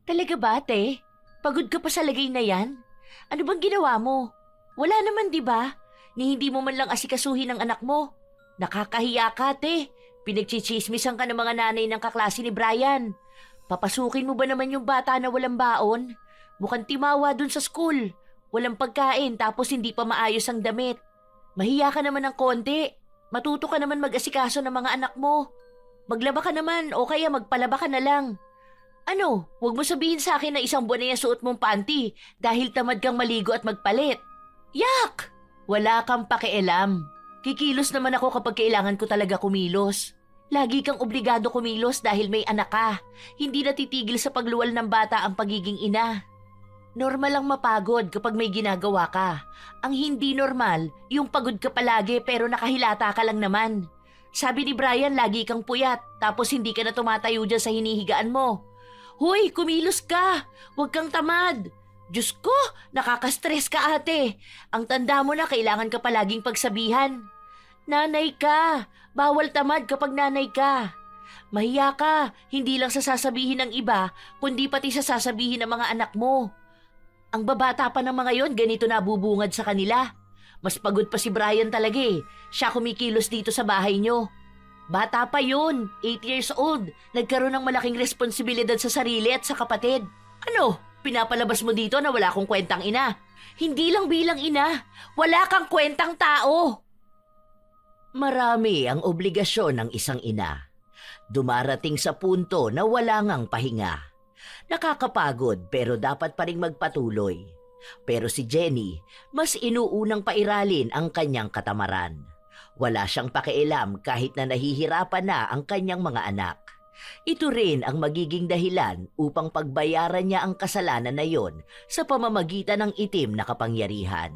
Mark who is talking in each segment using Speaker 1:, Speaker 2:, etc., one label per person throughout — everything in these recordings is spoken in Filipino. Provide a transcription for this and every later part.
Speaker 1: Talaga ba, ate? Pagod ka pa sa lagay na yan? Ano bang ginawa mo? Wala naman, di ba? Ni hindi mo man lang asikasuhin ang anak mo. Nakakahiya ka, ate. Pinagchichismisan ka ng mga nanay ng kaklase ni Brian. Papasukin mo ba naman yung bata na walang baon? Mukhang timawa dun sa school. Walang pagkain tapos hindi pa maayos ang damit. Mahiya ka naman ng konti. Matuto ka naman mag-asikaso ng mga anak mo. Maglaba ka naman o kaya magpalaba ka na lang. Ano, huwag mo sabihin sa akin na isang buwan na yung suot mong panty dahil tamad kang maligo at magpalit. Yak! Wala kang pakialam. Kikilos naman ako kapag kailangan ko talaga kumilos. Lagi kang obligado kumilos dahil may anak ka. Hindi natitigil sa pagluwal ng bata ang pagiging ina. Normal lang mapagod kapag may ginagawa ka. Ang hindi normal, yung pagod ka palagi pero nakahilata ka lang naman. Sabi ni Brian, lagi kang puyat tapos hindi ka na tumatayo dyan sa hinihigaan mo. Hoy, kumilos ka! Huwag kang tamad! Diyos ko, nakaka-stress ka ate. Ang tanda mo na kailangan ka palaging pagsabihan. Nanay ka! Bawal tamad kapag nanay ka. Mahiya ka, hindi lang sa sasabihin ng iba, kundi pati sa sasabihin ng mga anak mo. Ang babata pa ng mga yon, ganito na bubungad sa kanila. Mas pagod pa si Brian talaga eh. Siya kumikilos dito sa bahay nyo. Bata pa yun, 8 years old. Nagkaroon ng malaking responsibilidad sa sarili at sa kapatid. Ano, pinapalabas mo dito na wala akong kwentang ina? Hindi lang bilang ina, wala kang kwentang tao.
Speaker 2: Marami ang obligasyon ng isang ina. Dumarating sa punto na wala ngang pahinga. Nakakapagod pero dapat pa ring magpatuloy. Pero si Jenny, mas inuunang pairalin ang kanyang katamaran. Wala siyang pakialam kahit na nahihirapan na ang kanyang mga anak. Ito rin ang magiging dahilan upang pagbayaran niya ang kasalanan na yon sa pamamagitan ng itim na kapangyarihan.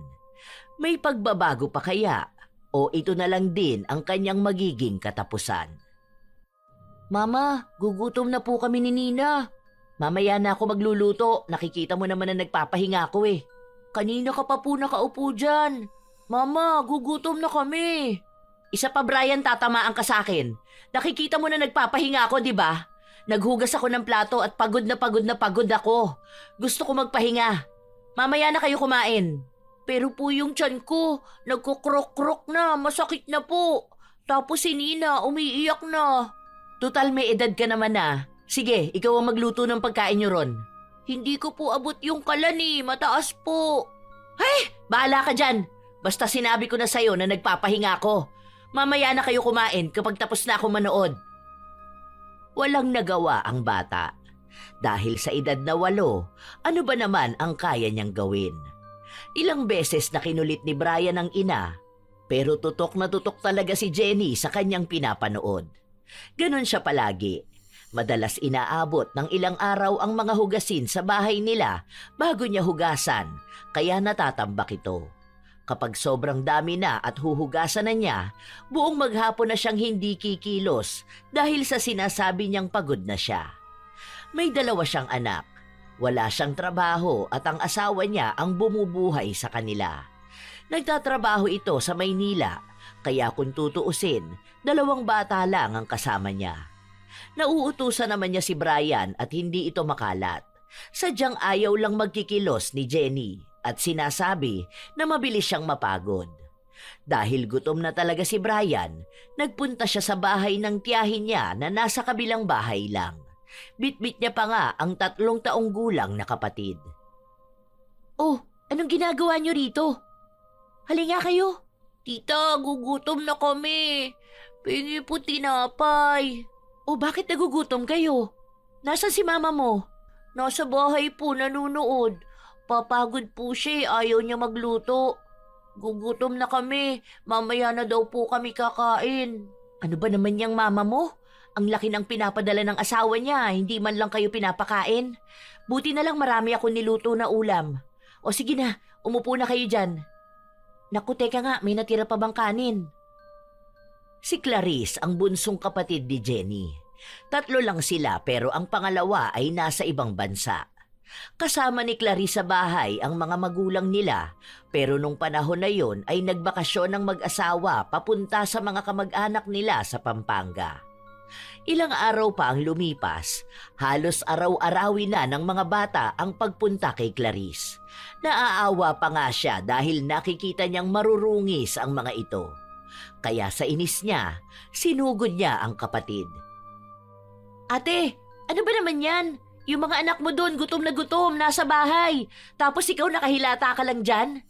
Speaker 2: May pagbabago pa kaya o ito na lang din ang kanyang magiging katapusan?
Speaker 1: Mama, gugutom na po kami ni Nina. Mamaya na ako magluluto. Nakikita mo naman na nagpapahinga ako eh. Kanina ka pa po nakaupo dyan. Mama, gugutom na kami. Isa pa Brian, tatamaan ka sa akin. Nakikita mo na nagpapahinga ako, di ba? Naghugas ako ng plato at pagod na pagod ako. Gusto ko magpahinga. Mamaya na kayo kumain. Pero po yung tiyan ko, nagkukrok-krok na, masakit na po. Tapos si Nina, umiiyak na. Total may edad ka naman na. Sige, ikaw ang magluto ng pagkain nyo ron. Hindi ko po abot yung kalan eh, mataas po. Hey, bahala ka dyan. Basta sinabi ko na sa'yo na nagpapahinga ako. Mamaya na kayo kumain kapag tapos na ako manood.
Speaker 2: Walang nagawa ang bata. Dahil sa edad na 8, ano ba naman ang kaya niyang gawin? Ilang beses na kinulit ni Brian ang ina, pero tutok na tutok talaga si Jenny sa kanyang pinapanood. Ganon siya palagi. Madalas inaabot ng ilang araw ang mga hugasin sa bahay nila bago niya hugasan, kaya natatambak ito. Kapag sobrang dami na at huhugasan na niya, buong maghapon na siyang hindi kikilos dahil sa sinasabi niyang pagod na siya. May 2 siyang anak. Wala siyang trabaho at ang asawa niya ang bumubuhay sa kanila. Nagtatrabaho ito sa Maynila, kaya kung tutuusin, 2 bata lang ang kasama niya. Nauutusan naman niya si Brian at hindi ito makalat. Sadyang ayaw lang magkikilos ni Jenny at sinasabi na mabilis siyang mapagod. Dahil gutom na talaga si Brian, nagpunta siya sa bahay ng tiyahin niya na nasa kabilang bahay lang. Bitbit niya pa nga ang 3 taong gulang na kapatid.
Speaker 1: Oh, anong ginagawa niyo rito? Halika kayo. Tita, gugutom na kami. Pingi po tinapay. Oh, bakit nagugutom kayo? Nasaan si mama mo? Nasa bahay po, nanunood. Papagod po siya, ayaw niya magluto. Gugutom na kami, mamaya na daw po kami kakain. Ano ba naman yung mama mo? Ang laki ng pinapadala ng asawa niya, hindi man lang kayo pinapakain. Buti na lang marami ako niluto na ulam. O sige na, umupo na kayo dyan. Naku, teka nga, may natira pa bang kanin?
Speaker 2: Si Clarice ang bunsong kapatid ni Jenny. 3 lang sila pero ang pangalawa ay nasa ibang bansa. Kasama ni Clarice sa bahay ang mga magulang nila, pero nung panahon na yon ay nagbakasyon ng mag-asawa papunta sa mga kamag-anak nila sa Pampanga. Ilang araw pa ang lumipas, halos araw-arawin na ng mga bata ang pagpunta kay Clarice. Naaawa pa nga siya dahil nakikita niyang marurungis ang mga ito. Kaya sa inis niya, sinugod niya ang kapatid.
Speaker 1: Ate, ano ba naman yan? Yung mga anak mo doon gutom na gutom, nasa bahay. Tapos ikaw nakahilata ka lang dyan?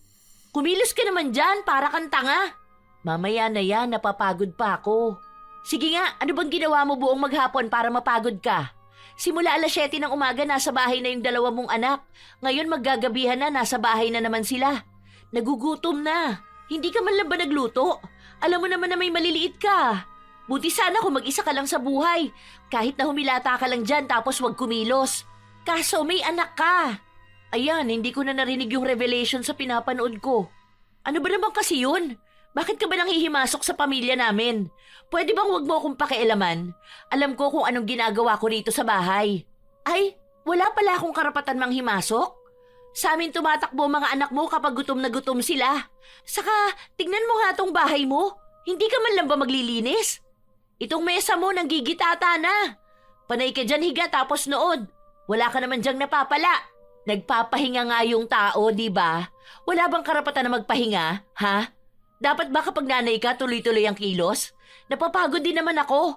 Speaker 1: Kumilos ka naman dyan, para kang tanga. Mamaya na yan, napapagod pa ako. Sige nga, ano bang ginawa mo buong maghapon para mapagod ka? Simula 7:00 ng umaga, nasa bahay na yung 2 mong anak. Ngayon maggagabihan na, nasa bahay na naman sila. Nagugutom na. Hindi ka man lang ba nagluto? Alam mo naman na may maliliit ka. Buti sana kung mag-isa ka lang sa buhay. Kahit na humilata ka lang dyan tapos wag kumilos. Kaso may anak ka. Ayan, hindi ko na narinig yung revelation sa pinapanood ko. Ano ba naman kasi yun? Bakit ka ba nanghihimasok sa pamilya namin? Pwede bang wag mo akong pakialaman? Alam ko kung anong ginagawa ko rito sa bahay. Ay, wala pala akong karapatan manghimasok? Sa amin tumatakbo mga anak mo kapag gutom na gutom sila. Saka, tignan mo nga tong bahay mo. Hindi ka man lang ba maglilinis? Itong mesa mo nanggigitata na. Panay ka dyan higa tapos nood. Wala ka naman dyang napapala. Nagpapahinga nga yung tao, di ba? Wala bang karapatan na magpahinga, ha? Dapat ba kapag nanay ka tuloy-tuloy ang kilos? Napapagod din naman ako.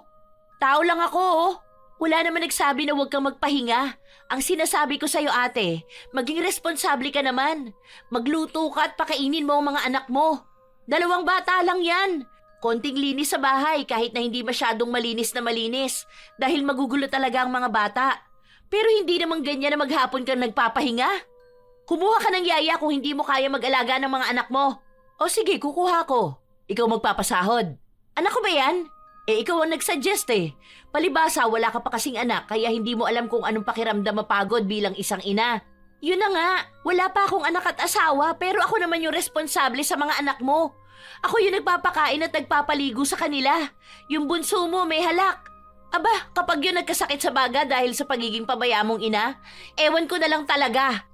Speaker 1: Tao lang ako, oh. Wala naman nagsabi na huwag kang magpahinga. Ang sinasabi ko sa'yo, ate, maging responsable ka naman. Magluto ka at pakainin mo ang mga anak mo. 2 bata lang yan. Konting linis sa bahay kahit na hindi masyadong malinis na malinis dahil magugulo talaga ang mga bata. Pero hindi naman ganyan na maghapon kang nagpapahinga. Kumuha ka ng yaya kung hindi mo kaya mag-alaga ng mga anak mo. O sige, kukuha ko. Ikaw magpapasahod. Anak ko ba yan? Ikaw ang nagsuggest eh. Palibasa, wala ka pa kasing anak kaya hindi mo alam kung anong pakiramdam mapagod bilang isang ina. Yun na nga, wala pa akong anak at asawa pero ako naman yung responsable sa mga anak mo. Ako yung nagpapakain at nagpapaligo sa kanila. Yung bunso mo may halak. Aba, kapag yun nagkasakit sa baga dahil sa pagiging pabaya mong ina, ewan ko na lang talaga.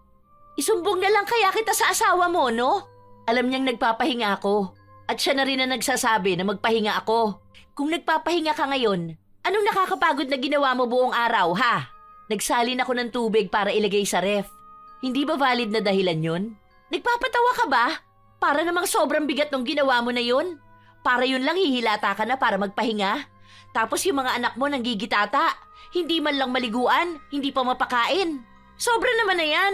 Speaker 1: Isumbong na lang kaya kita sa asawa mo, no? Alam niyang nagpapahinga ako. At siya na rin na nagsasabi na magpahinga ako. Kung nagpapahinga ka ngayon, anong nakakapagod na ginawa mo buong araw, ha? Nagsalin ako ng tubig para ilagay sa ref. Hindi ba valid na dahilan yun? Nagpapatawa ka ba? Para namang sobrang bigat nung ginawa mo na yun. Para yun lang hihilata ka na para magpahinga. Tapos yung mga anak mo nanggigitata. Hindi man lang maliguan, hindi pa mapakain. Sobra naman na yan.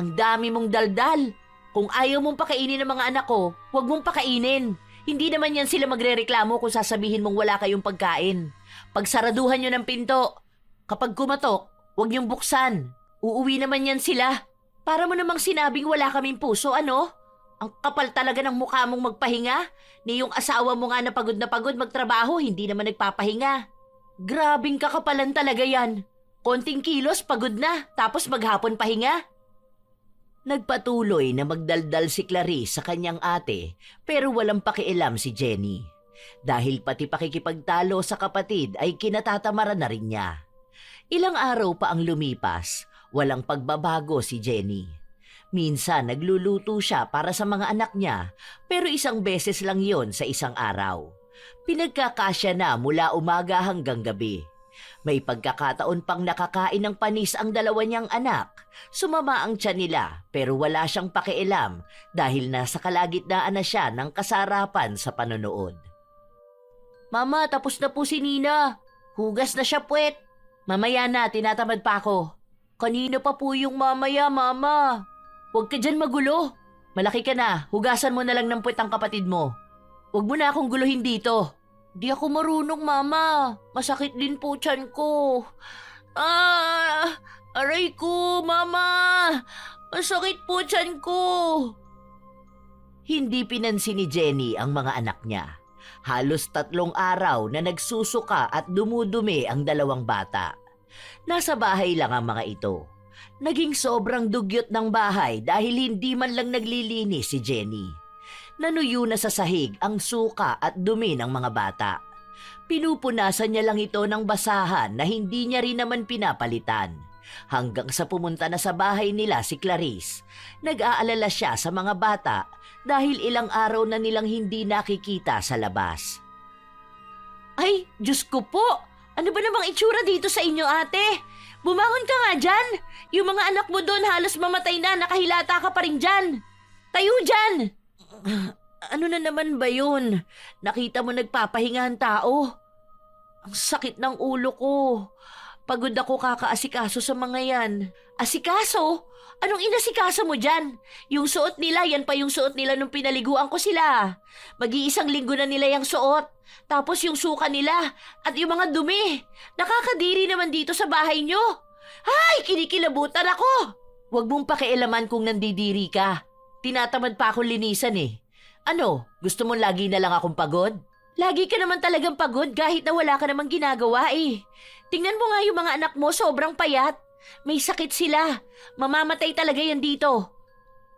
Speaker 1: Ang dami mong daldal. Kung ayaw mong pakainin ng mga anak ko, huwag mong pakainin. Hindi naman yan sila magrereklamo kung sasabihin mong wala kayong pagkain. Pagsaraduhan nyo ng pinto. Kapag kumatok, huwag niyong buksan. Uuwi naman yan sila. Para mo namang sinabing wala kaming puso, ano? Ang kapal talaga ng mukha mong magpahinga. Ni yung asawa mo nga na pagod magtrabaho, hindi naman nagpapahinga. Grabing kakapalan talaga yan. Konting kilos, pagod na, tapos maghapon pahinga.
Speaker 2: Nagpatuloy na magdaldal si Clarice sa kanyang ate pero walang pakialam si Jenny. Dahil pati pakikipagtalo sa kapatid ay kinatatamaran na rin niya. Ilang araw pa ang lumipas, walang pagbabago si Jenny. Minsan nagluluto siya para sa mga anak niya pero isang beses lang yon sa isang araw. Pinagkakasya na mula umaga hanggang gabi. May pagkakataon pang nakakain ng panis ang 2 niyang anak. Sumama ang tiyan nila pero wala siyang pakialam dahil nasa kalagitnaan na siya ng kasarapan sa panonood. Mama, tapos na po si Nina. Hugas na siya puwet. Mamaya na, tinatamad pa ako. Kanina pa po yung mamaya, mama. Huwag ka dyan magulo. Malaki ka na, hugasan mo na lang ng puwet ang kapatid mo. Huwag mo na akong guluhin dito. Di ako marunong, mama. Masakit din po tiyan ko. Aray ko, mama. Masakit po tiyan ko. Hindi pinansin ni Jenny ang mga anak niya. Halos 3 araw na nagsusuka at dumudumi ang 2 bata. Nasa bahay lang ang mga ito. Naging sobrang dugyot ng bahay dahil hindi man lang naglilinis si Jenny. Nanuyo na sa sahig ang suka at dumi ng mga bata. Pinupunasan niya lang ito ng basahan na hindi niya rin naman pinapalitan. Hanggang sa pumunta na sa bahay nila si Clarice, nag-aalala siya sa mga bata dahil ilang araw na nilang hindi nakikita sa labas. Ay, Diyos ko po!
Speaker 1: Ano ba namang itsura dito sa inyo, ate? Bumangon ka nga dyan! Yung mga anak mo doon halos mamatay na, nakahilata ka pa rin dyan! Tayo dyan! Ano na naman ba yun? Nakita mo nagpapahinga ang tao? Ang sakit ng ulo ko. Pagod ako kakaasikaso sa mga yan. Asikaso? Anong inasikaso mo dyan? Yung suot nila, yan pa yung suot nila nung pinaliguan ko sila. Mag-iisang linggo na nila yung suot. Tapos yung suka nila at yung mga dumi. Nakakadiri naman dito sa bahay nyo. Ay, kinikilabutan ako. Huwag mong pakialaman kung nandidiri ka. Tinatamad pa akong linisan eh. Ano, gusto mong lagi na lang akong pagod? Lagi ka naman talagang pagod kahit na wala ka namang ginagawa eh. Tingnan mo nga yung mga anak mo, sobrang payat. May sakit sila. Mamamatay talaga yan dito.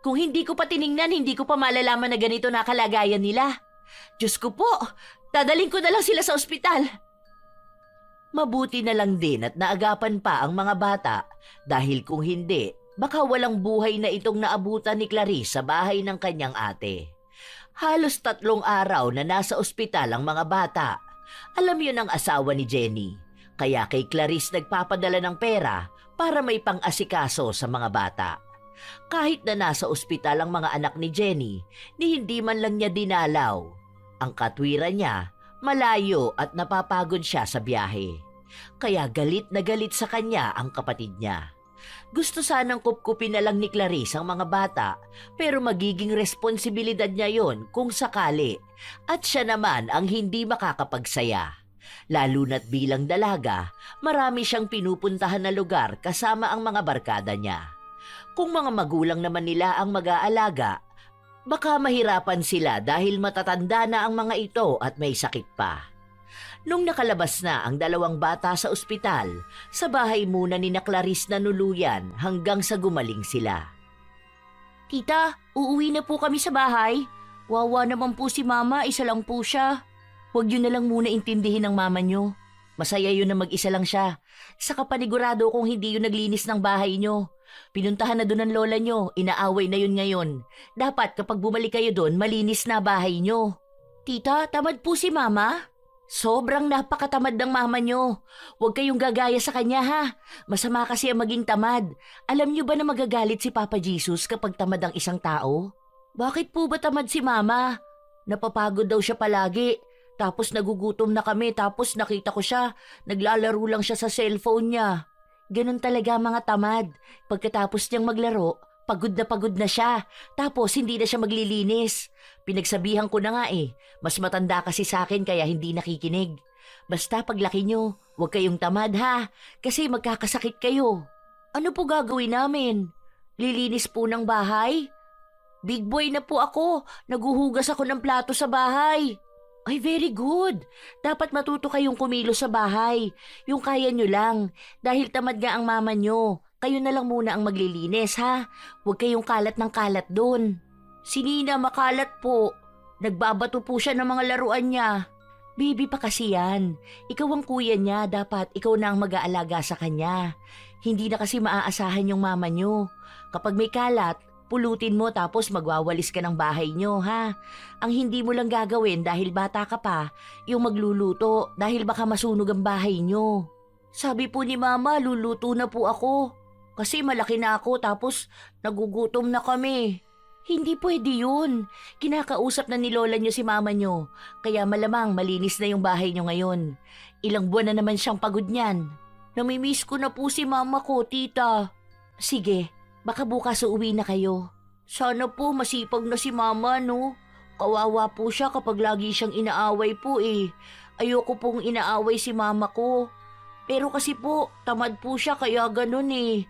Speaker 1: Kung hindi ko pa tiningnan, hindi ko pa malalaman na ganito na kalagayan nila. Diyos ko po, dadaling ko na lang sila sa ospital. Mabuti na lang din at naagapan pa ang mga bata dahil kung hindi, baka walang buhay na itong naabutan ni Clarice sa bahay ng kanyang ate. Halos 3 araw na nasa ospital ang mga bata. Alam yun ang asawa ni Jenny. Kaya kay Clarice nagpapadala ng pera para may pang-asikaso sa mga bata. Kahit na nasa ospital ang mga anak ni Jenny, ni hindi man lang niya dinalaw. Ang katwiran niya, malayo at napapagod siya sa biyahe. Kaya galit na galit sa kanya ang kapatid niya. Gusto sanang kupkupin na lang ni Clarice ang mga bata, pero magiging responsibilidad niya yon kung sakali. At siya naman ang hindi makakapagsaya. Lalo na't bilang dalaga, marami siyang pinupuntahan na lugar kasama ang mga barkada niya. Kung mga magulang naman nila ang mag-aalaga, baka mahirapan sila dahil matatanda na ang mga ito at may sakit pa. Nung nakalabas na ang 2 bata sa ospital, sa bahay muna ni na Clarice nanuluyan hanggang sa gumaling sila. Tita, uuwi na po kami sa bahay. Wawa naman po si Mama, isa lang po siya. Huwag yun na lang muna intindihin ng mama nyo. Masaya yun na mag-isa lang siya. Saka panigurado kung hindi yun naglinis ng bahay nyo. Pinuntahan na doon ng lola nyo, inaaway na yun ngayon. Dapat kapag bumalik kayo doon, malinis na bahay nyo. Tita, tamad po si Mama? Sobrang napakatamad ng mama nyo. Huwag kayong gagaya sa kanya ha. Masama kasi ang maging tamad. Alam nyo ba na magagalit si Papa Jesus kapag tamad ang isang tao? Bakit po ba tamad si Mama? Napapagod daw siya palagi. Tapos nagugutom na kami, tapos nakita ko siya, naglalaro lang siya sa cellphone niya. Ganun talaga mga tamad. Pagkatapos niyang maglaro, pagod na siya. Tapos hindi na siya maglilinis. Pinagsabihan ko na nga eh, mas matanda kasi sa akin kaya hindi nakikinig. Basta paglaki niyo, huwag kayong tamad ha, kasi magkakasakit kayo. Ano po gagawin namin? Lilinis po ng bahay? Big boy na po ako, naguhugas ako ng plato sa bahay. Ay, very good. Dapat matuto kayong kumilos sa bahay. Yung kaya nyo lang. Dahil tamad nga ang mama nyo. Kayo na lang muna ang maglilinis, ha? Huwag kayong kalat ng kalat doon. Si Nina makalat po. Nagbabato po siya ng mga laruan niya. Baby pa kasi yan. Ikaw ang kuya niya. Dapat ikaw na ang mag-aalaga sa kanya. Hindi na kasi maaasahan yung mama nyo. Kapag may kalat, pulutin mo tapos magwawalis ka ng bahay nyo, ha? Ang hindi mo lang gagawin dahil bata ka pa, yung magluluto dahil baka masunog ang bahay nyo. Sabi po ni Mama, luluto na po ako. Kasi malaki na ako tapos nagugutom na kami. Hindi pwede yun. Kinakausap na ni Lola nyo si Mama nyo. Kaya malamang malinis na yung bahay nyo ngayon. Ilang buwan na naman siyang pagod niyan. Namimiss ko na po si Mama ko, tita. Sige. Baka bukas uuwi na kayo. Sana po masipag na si Mama, no? Kawawa po siya kapag lagi siyang inaaway po eh. Ayoko pong inaaway si Mama ko. Pero kasi po, tamad po siya kaya ganun eh.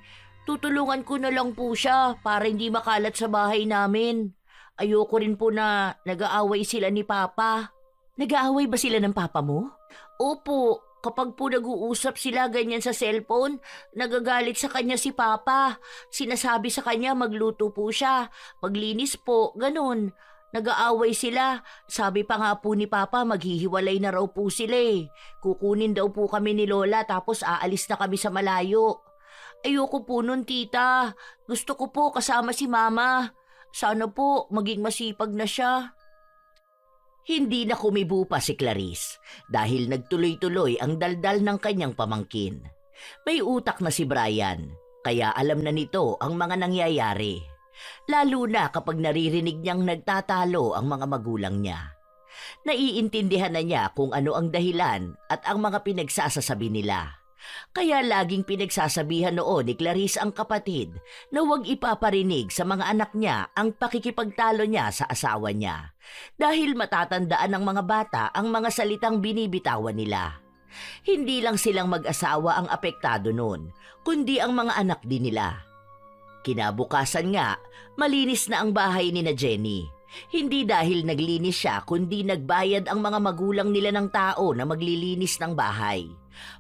Speaker 1: Tutulungan ko na lang po siya para hindi makalat sa bahay namin. Ayoko rin po na nag-aaway sila ni Papa. Nag-aaway ba sila ng Papa mo? Opo. Kapag po nag-uusap sila ganyan sa cellphone, nagagalit sa kanya si Papa. Sinasabi sa kanya magluto po siya, maglinis po, ganun. Nag-aaway sila. Sabi pa nga po ni Papa maghihiwalay na raw po sila eh. Kukunin daw po kami ni Lola tapos aalis na kami sa malayo. Ayoko po nun, tita. Gusto ko po kasama si Mama. Sana po maging masipag na siya.
Speaker 2: Hindi na kumibo pa si Clarice dahil nagtuloy-tuloy ang daldal ng kanyang pamangkin. May utak na si Brian, kaya alam na nito ang mga nangyayari. Lalo na kapag naririnig niyang nagtatalo ang mga magulang niya. Naiintindihan na niya kung ano ang dahilan at ang mga pinagsasasabi nila. Kaya laging pinagsasabihan noon ni Clarice ang kapatid na huwag ipaparinig sa mga anak niya ang pakikipagtalo niya sa asawa niya dahil matatandaan ng mga bata ang mga salitang binibitawan nila. Hindi lang silang mag-asawa ang apektado noon, kundi ang mga anak din nila. Kinabukasan nga, malinis na ang bahay ni na Jenny. Hindi dahil naglinis siya kundi nagbayad ang mga magulang nila ng tao na maglilinis ng bahay.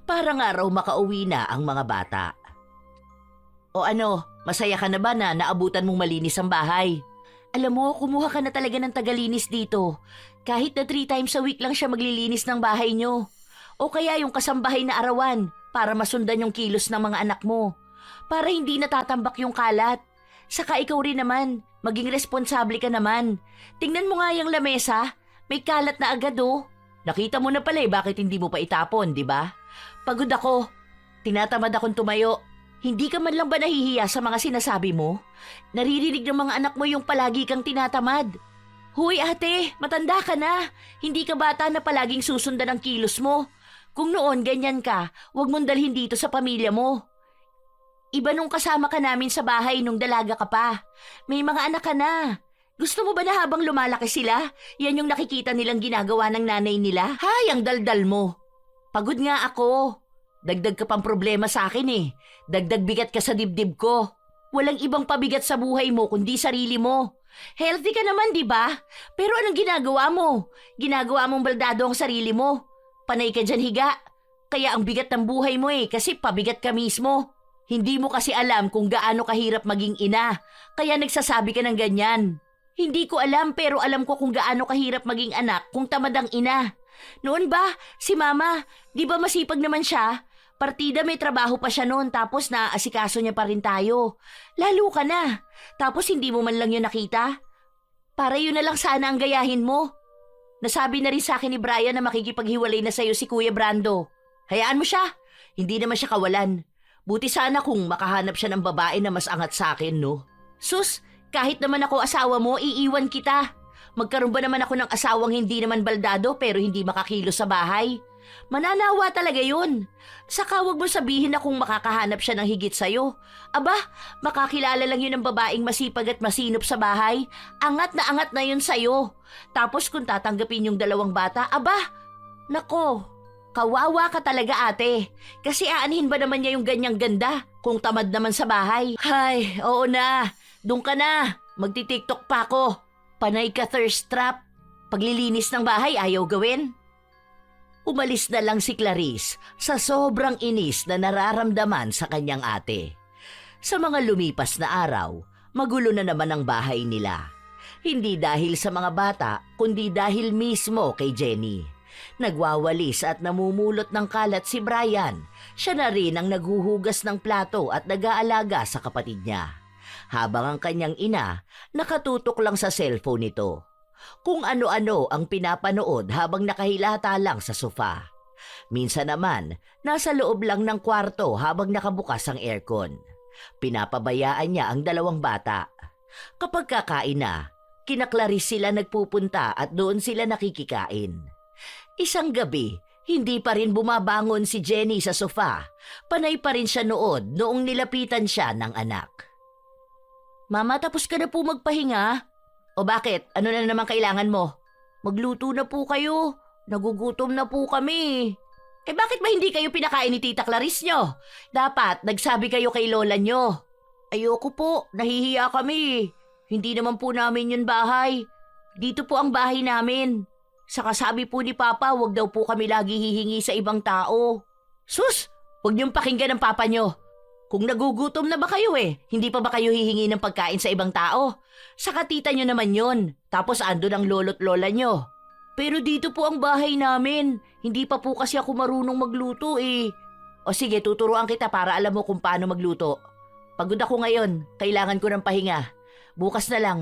Speaker 2: Para nga raw makauwi na ang mga bata. O ano, masaya ka na ba na naabutan mong malinis ang bahay? Alam mo, kumuha ka na talaga ng tagalinis dito. Kahit na 3 times a week lang siya maglilinis ng bahay nyo. O kaya yung kasambahay na arawan para masundan yung kilos ng mga anak mo. Para hindi natatambak yung kalat. Saka ikaw rin naman, maging responsable ka naman. Tingnan mo nga yung lamesa, may kalat na agad oh. Nakita mo na pala bakit hindi mo pa itapon, di ba? Pagod ako, tinatamad akong tumayo. Hindi ka man lang ba nahihiya sa mga sinasabi mo? Naririnig ng mga anak mo yung palagi kang tinatamad. Huy ate, matanda ka na. Hindi ka bata na palaging susundan ang kilos mo. Kung noon ganyan ka, huwag mong dalhin dito sa pamilya mo. Iba nung kasama ka namin sa bahay nung dalaga ka pa. May mga anak ka na. Gusto mo ba na habang lumalaki sila, yan yung nakikita nilang ginagawa ng nanay nila? Hay, ang daldal mo. Pagod nga ako. Dagdag ka pang problema sa akin eh. Dagdag bigat ka sa dibdib ko. Walang ibang pabigat sa buhay mo kundi sarili mo. Healthy ka naman, di ba? Pero anong ginagawa mo? Ginagawa mong baldado ang sarili mo. Panay ka dyan higa. Kaya ang bigat ng buhay mo kasi pabigat ka mismo. Hindi mo kasi alam kung gaano kahirap maging ina, kaya nagsasabi ka ng ganyan. Hindi ko alam pero alam ko kung gaano kahirap maging anak kung tamad ang ina. Noon ba, si mama, di ba masipag naman siya? Partida may trabaho pa siya noon tapos naaasikaso niya pa rin tayo. Lalo ka na, tapos hindi mo man lang yun nakita. Para yun na lang sana ang gayahin mo. Nasabi na rin sa akin ni Brian na makikipaghiwalay na sa'yo si Kuya Brando. Hayaan mo siya, hindi naman siya kawalan. Buti sana kung makahanap siya ng babae na mas angat sa akin, no? Sus, kahit naman ako asawa mo, iiwan kita. Magkaroon ba naman ako ng asawang hindi naman baldado pero hindi makakilos sa bahay? Mananawa talaga yun. Saka wag mo sabihin na kung makakahanap siya ng higit sa'yo. Aba, makakilala lang yun ng babaeng masipag at masinop sa bahay. Angat na yun sa'yo. Tapos kung tatanggapin yung 2 bata, aba, nako. Kawawa ka talaga ate, kasi aanhin ba naman niya yung ganyang ganda kung tamad naman sa bahay? Hay, oo na, doon ka na, magti-tiktok pa ako. Panay ka thirst trap, paglilinis ng bahay ayaw gawin. Umalis na lang si Clarice sa sobrang inis na nararamdaman sa kanyang ate. Sa mga lumipas na araw, magulo na naman ang bahay nila. Hindi dahil sa mga bata, kundi dahil mismo kay Jenny. Nagwawalis at namumulot ng kalat si Brian. Siya na rin ang naghuhugas ng plato at nag-aalaga sa kapatid niya. Habang ang kanyang ina, nakatutok lang sa cellphone nito. Kung ano-ano ang pinapanood habang nakahilata lang sa sofa. Minsan naman, nasa loob lang ng kwarto habang nakabukas ang aircon. Pinapabayaan niya ang 2 bata. Kapag kakain na, kina Clarice sila nagpupunta at doon sila nakikikain. Isang gabi, hindi pa rin bumabangon si Jenny sa sofa. Panay pa rin siya noong nilapitan siya ng anak. Mama, tapos ka na po magpahinga? O bakit? Ano na naman kailangan mo? Magluto na po kayo. Nagugutom na po kami. Bakit ba hindi kayo pinakain ni Tita Clarice nyo? Dapat nagsabi kayo kay lola nyo. Ayoko po, nahihiya kami. Hindi naman po namin yun bahay. Dito po ang bahay namin. Saka sabi po ni Papa, wag daw po kami lagi hihingi sa ibang tao. Sus, wag niyong pakinggan ng Papa nyo. Kung nagugutom na ba kayo hindi pa ba kayo hihingi ng pagkain sa ibang tao? Saka tita nyo naman yun, tapos andun ang lolo't lola nyo. Pero dito po ang bahay namin, hindi pa po kasi ako marunong magluto O sige, tuturuan kita para alam mo kung paano magluto. Pagod ako ngayon, kailangan ko ng pahinga. Bukas na lang.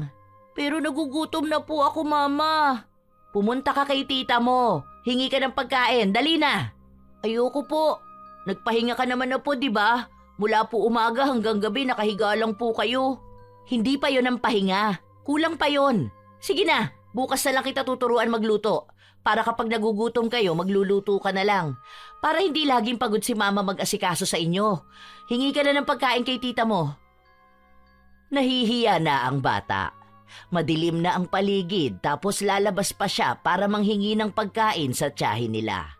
Speaker 2: Pero nagugutom na po ako, Mama. pumunta ka kay tita mo. Hingi ka ng pagkain, dali na. Ayoko po. Nagpahinga ka naman na po, di ba? Mula po umaga hanggang gabi nakahiga lang po kayo. Hindi pa yon ang pahinga. Kulang pa yon. Sige na, bukas na lang kita tuturuan magluto. Para kapag nagugutom kayo, magluluto ka na lang. Para hindi laging pagod si mama mag-asikaso sa inyo. Hingi ka na ng pagkain kay tita mo. Nahihiya na ang bata. Madilim na ang paligid tapos lalabas pa siya para manghingi ng pagkain sa tiyahin nila.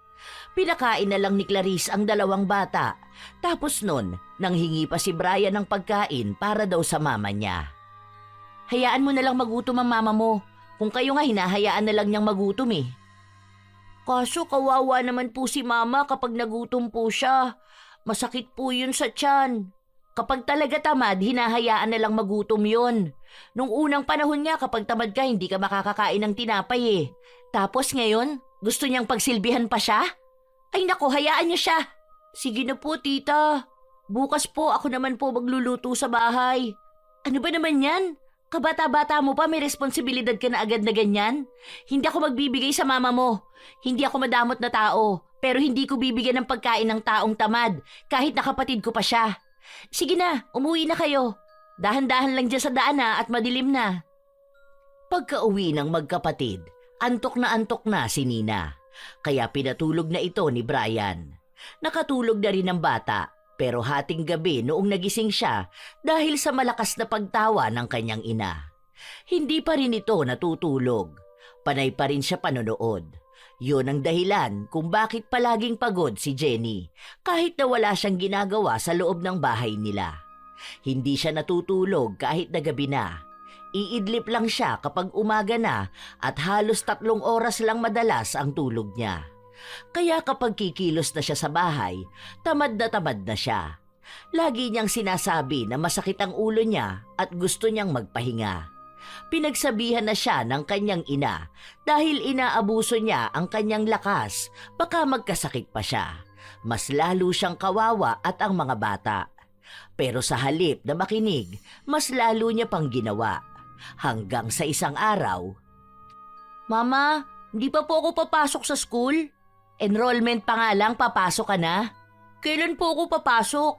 Speaker 2: Pinakain na lang ni Clarice ang dalawang bata. Tapos nun, nanghingi pa si Brian ng pagkain para daw sa mama niya. Hayaan mo na lang magutom ang mama mo. Kung kayo nga hinahayaan na lang niyang magutom eh. Kaso kawawa naman po si mama kapag nagutom po siya. Masakit po yun sa tiyan. Kapag talaga tamad, hinahayaan na lang magutom yun. Nung unang panahon nga kapag tamad ka, hindi ka makakakain ng tinapay eh. Tapos ngayon, gusto niyang pagsilbihan pa siya? Ay nako, hayaan niyo siya. Sige na po, tita. Bukas po ako naman po magluluto sa bahay. Ano ba naman yan? Kabata-bata mo pa, may responsibilidad ka na agad na ganyan? Hindi ako magbibigay sa mama mo. Hindi ako madamot na tao. Pero hindi ko bibigyan ng pagkain ng taong tamad, kahit na kapatid ko pa siya. Sige na, umuwi na kayo. Dahan-dahan lang dyan sa daan at madilim na. Pagka-uwi ng magkapatid, antok na si Nina. Kaya pinatulog na ito ni Brian. Nakatulog na rin ang bata, pero hating gabi noong nagising siya dahil sa malakas na pagtawa ng kanyang ina. Hindi pa rin ito natutulog. Panay pa rin siya panonood. Yun ang dahilan kung bakit palaging pagod si Jenny kahit na wala siyang ginagawa sa loob ng bahay nila. Hindi siya natutulog kahit na gabi na. Iidlip lang siya kapag umaga na at halos 3 oras lang madalas ang tulog niya. Kaya kapag kikilos na siya sa bahay, tamad na siya. Lagi niyang sinasabi na masakit ang ulo niya at gusto niyang magpahinga. Pinagsabihan na siya ng kanyang ina dahil inaabuso niya ang kanyang lakas, baka magkasakit pa siya. Mas lalo siyang kawawa at ang mga bata. Pero sa halip na makinig, mas lalo niya pang ginawa. Hanggang sa isang araw, Mama, hindi pa po ako papasok sa school? Enrollment pa nga lang, papasok ka na? Kailan po ako papasok?